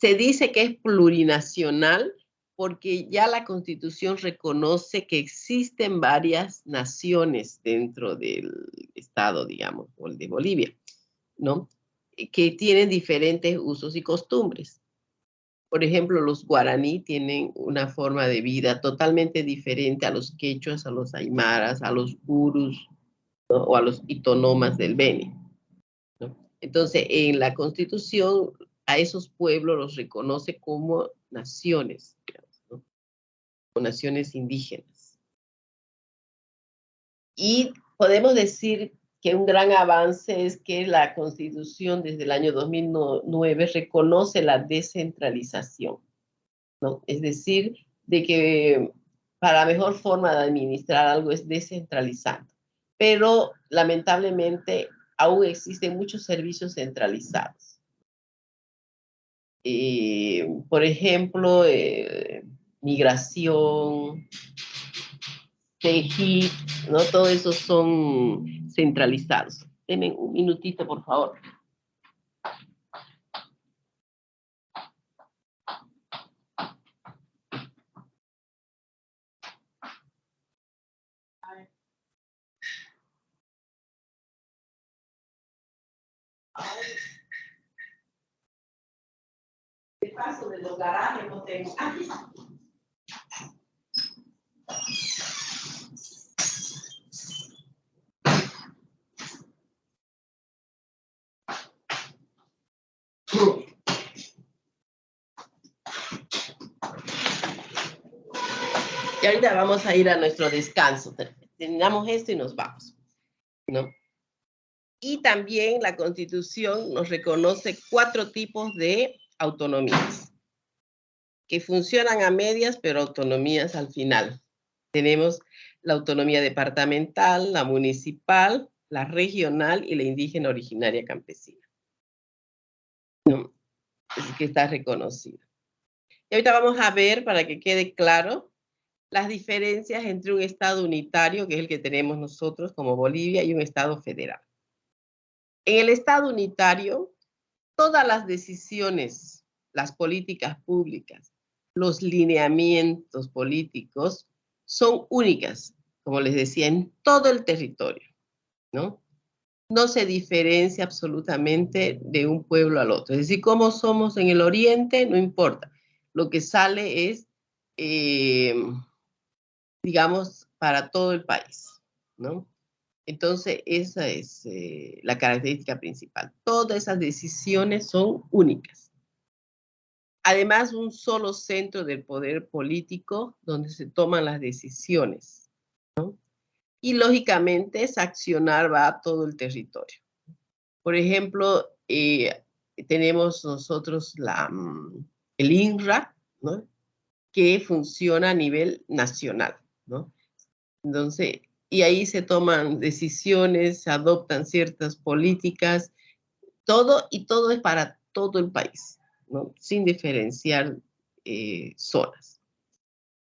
Se dice que es plurinacional porque ya la Constitución reconoce que existen varias naciones dentro del Estado, digamos, o el de Bolivia, ¿no? Que tienen diferentes usos y costumbres. Por ejemplo, los guaraní tienen una forma de vida totalmente diferente a los quechuas, a los aymaras, a los urus, ¿no? O a los itonomas del Beni, ¿no? Entonces, en la Constitución, a esos pueblos los reconoce como naciones, digamos, ¿no? O naciones indígenas. Y podemos decir que un gran avance es que la Constitución desde el año 2009 reconoce la descentralización, ¿no? Es decir, de que para la mejor forma de administrar algo es descentralizando. Pero lamentablemente aún existen muchos servicios centralizados. Por ejemplo, migración, TEJIC, ¿no? Todo eso son centralizados. Denme un minutito, por favor. De paso de los garajes no tengo. Y ahorita vamos a ir a nuestro descanso. Terminamos esto y nos vamos, ¿no? Y también la Constitución nos reconoce 4 tipos de autonomías, que funcionan a medias, pero autonomías al final. Tenemos la autonomía departamental, la municipal, la regional y la indígena originaria campesina, ¿no? Es que está reconocida. Y ahorita vamos a ver, para que quede claro, las diferencias entre un Estado unitario, que es el que tenemos nosotros como Bolivia, y un Estado federal. En el Estado unitario, todas las decisiones, las políticas públicas, los lineamientos políticos son únicas, como les decía, en todo el territorio, ¿no? No se diferencia absolutamente de un pueblo al otro. Es decir, cómo somos en el oriente, no importa. Lo que sale es, digamos, para todo el país, ¿no? Entonces, esa es la característica principal. Todas esas decisiones son únicas. Además, un solo centro del poder político donde se toman las decisiones, ¿no? Y, lógicamente, sancionar va a todo el territorio. Por ejemplo, tenemos nosotros el INRA, ¿no? Que funciona a nivel nacional, ¿no? Entonces, y ahí se toman decisiones, se adoptan ciertas políticas, todo, y todo es para todo el país, ¿no? Sin diferenciar zonas.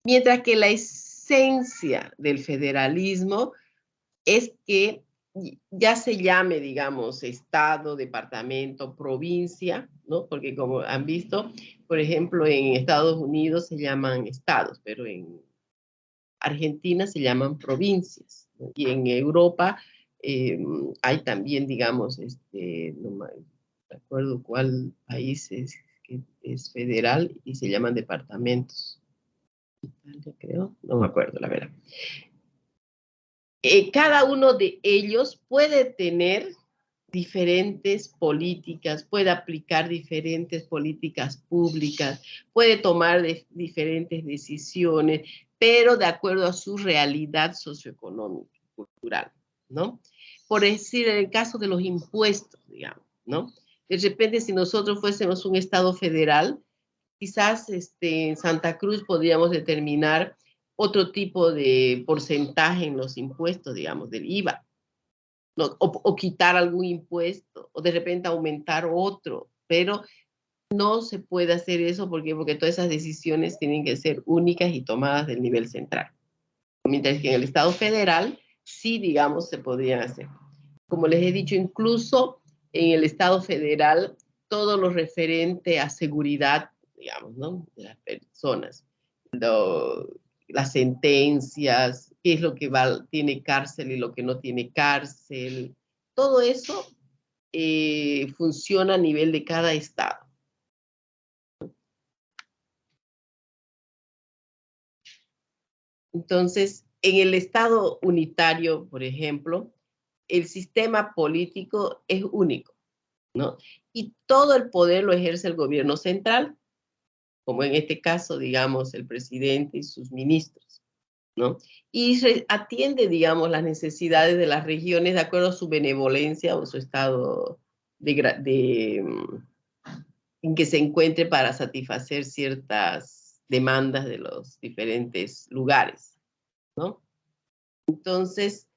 Mientras que la esencia del federalismo es que ya se llame, digamos, estado, departamento, provincia, ¿no? Porque como han visto, por ejemplo, en Estados Unidos se llaman estados, pero en Argentina se llaman provincias, ¿no? Y en Europa hay también, digamos, no me acuerdo cuál país que es federal y se llaman departamentos. Italia, creo, no me acuerdo, la verdad. Cada uno de ellos puede tener diferentes políticas, puede aplicar diferentes políticas públicas, puede tomar diferentes decisiones, pero de acuerdo a su realidad socioeconómica, cultural, ¿no? Por decir, en el caso de los impuestos, digamos, ¿no? De repente, si nosotros fuésemos un Estado federal, quizás en Santa Cruz podríamos determinar otro tipo de porcentaje en los impuestos, digamos, del IVA, ¿no? O quitar algún impuesto, o de repente aumentar otro, pero no se puede hacer eso porque todas esas decisiones tienen que ser únicas y tomadas del nivel central. Mientras que en el Estado federal, sí, digamos, se podrían hacer. Como les he dicho, incluso en el Estado federal, todo lo referente a seguridad, digamos, ¿no? De las personas, las sentencias, qué es lo que tiene cárcel y lo que no tiene cárcel, todo eso funciona a nivel de cada estado. Entonces, en el estado unitario, por ejemplo, el sistema político es único, ¿no? Y todo el poder lo ejerce el gobierno central, como en este caso, digamos, el presidente y sus ministros, ¿no? Y atiende, digamos, las necesidades de las regiones de acuerdo a su benevolencia o su estado en que se encuentre para satisfacer ciertas demandas de los diferentes lugares, ¿no? Entonces,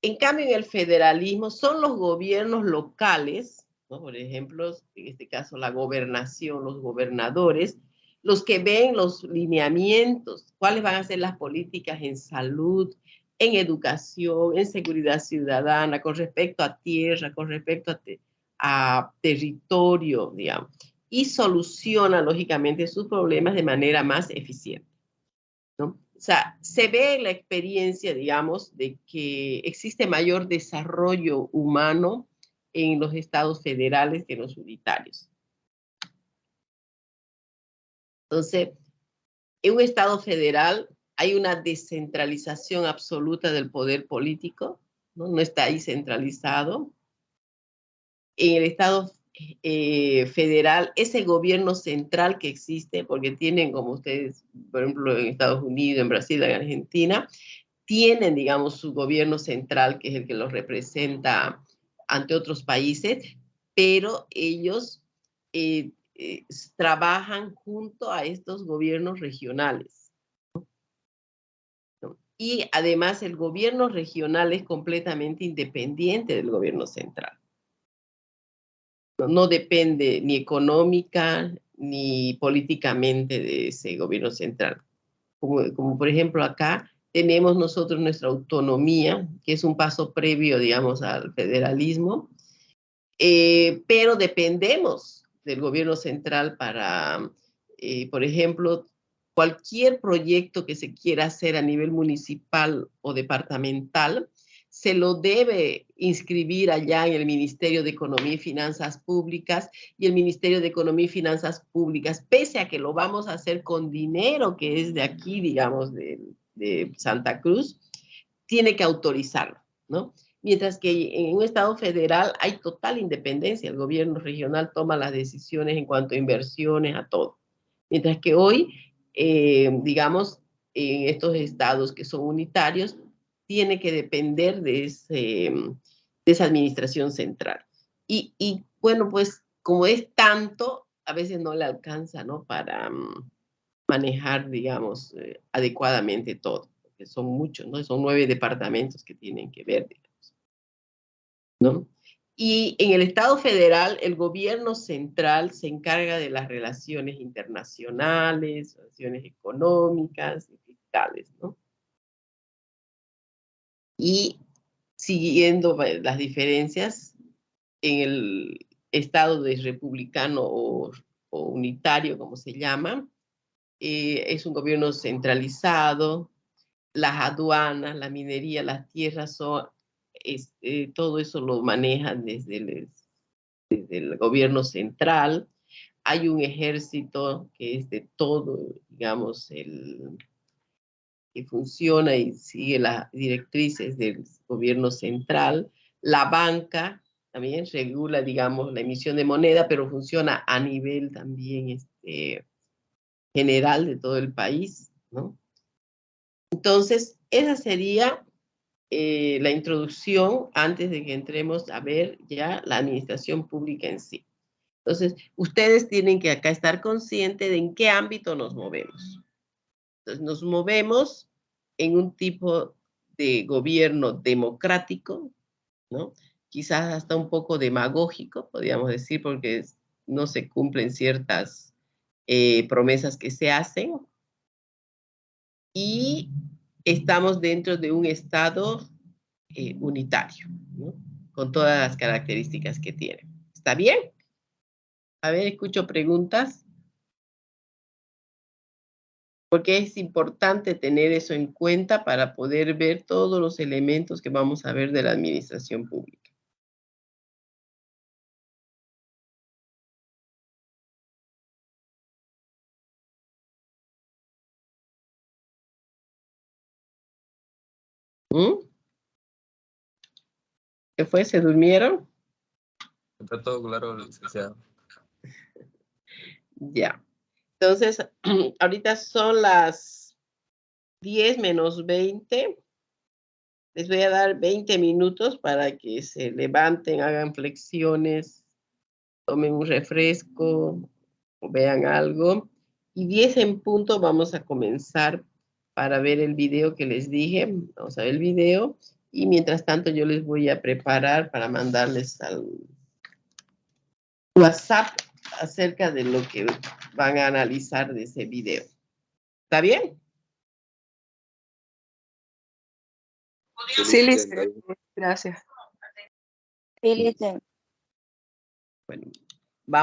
en cambio, en el federalismo son los gobiernos locales, ¿no? Por ejemplo, en este caso la gobernación, los gobernadores, los que ven los lineamientos, cuáles van a ser las políticas en salud, en educación, en seguridad ciudadana, con respecto a tierra, con respecto a territorio, digamos, y solucionan lógicamente sus problemas de manera más eficiente, ¿no? O sea, se ve en la experiencia, digamos, de que existe mayor desarrollo humano en los estados federales que en los unitarios. Entonces, en un estado federal hay una descentralización absoluta del poder político, ¿no? No está ahí centralizado. En el estado federal, ese gobierno central que existe, porque tienen, como ustedes, por ejemplo, en Estados Unidos, en Brasil, en Argentina, tienen, digamos, su gobierno central, que es el que los representa ante otros países, pero ellos trabajan junto a estos gobiernos regionales, ¿no? Y además el gobierno regional es completamente independiente del gobierno central. No depende ni económica ni políticamente de ese gobierno central. Como por ejemplo acá tenemos nosotros nuestra autonomía, que es un paso previo, digamos, al federalismo, pero dependemos del gobierno central para, por ejemplo, cualquier proyecto que se quiera hacer a nivel municipal o departamental, se lo debe inscribir allá en el Ministerio de Economía y Finanzas Públicas, y el Ministerio de Economía y Finanzas Públicas, pese a que lo vamos a hacer con dinero que es de aquí, digamos, de Santa Cruz, tiene que autorizarlo, ¿no? Mientras que en un estado federal hay total independencia, el gobierno regional toma las decisiones en cuanto a inversiones, a todo. Mientras que hoy, digamos, en estos estados que son unitarios, tiene que depender de esa administración central. Y bueno, pues como es tanto, a veces no le alcanza, ¿no? Para manejar, digamos, adecuadamente todo, porque son muchos, ¿no? Son 9 departamentos que tienen que ver, digamos, ¿no? Y en el Estado federal, el gobierno central se encarga de las relaciones internacionales, relaciones económicas y fiscales, ¿no? Y siguiendo las diferencias, en el estado de republicano o unitario, como se llama, es un gobierno centralizado, las aduanas, la minería, las tierras, todo eso lo manejan desde el gobierno central. Hay un ejército que es de todo, digamos, que funciona y sigue las directrices del gobierno central. La banca también regula, digamos, la emisión de moneda, pero funciona a nivel también general de todo el país, ¿no? Entonces, esa sería la introducción antes de que entremos a ver ya la administración pública en sí. Entonces, ustedes tienen que acá estar conscientes de en qué ámbito nos movemos. Entonces, nos movemos en un tipo de gobierno democrático, ¿no? Quizás hasta un poco demagógico, podríamos decir, porque no se cumplen ciertas promesas que se hacen. Y estamos dentro de un estado unitario, ¿no? Con todas las características que tiene. ¿Está bien? A ver, escucho preguntas. Porque es importante tener eso en cuenta para poder ver todos los elementos que vamos a ver de la administración pública. ¿Mm? ¿Qué fue? ¿Se durmieron? Está todo claro, licenciado. Ya. Entonces, ahorita son las 10 menos 20. Les voy a dar 20 minutos para que se levanten, hagan flexiones, tomen un refresco o vean algo. Y 10 en punto vamos a comenzar para ver el video que les dije. Vamos a ver el video. Y mientras tanto yo les voy a preparar para mandarles al WhatsApp acerca de lo que van a analizar de ese video. ¿Está bien? Sí, licenciada. Gracias. Sí, licenciada. Bueno.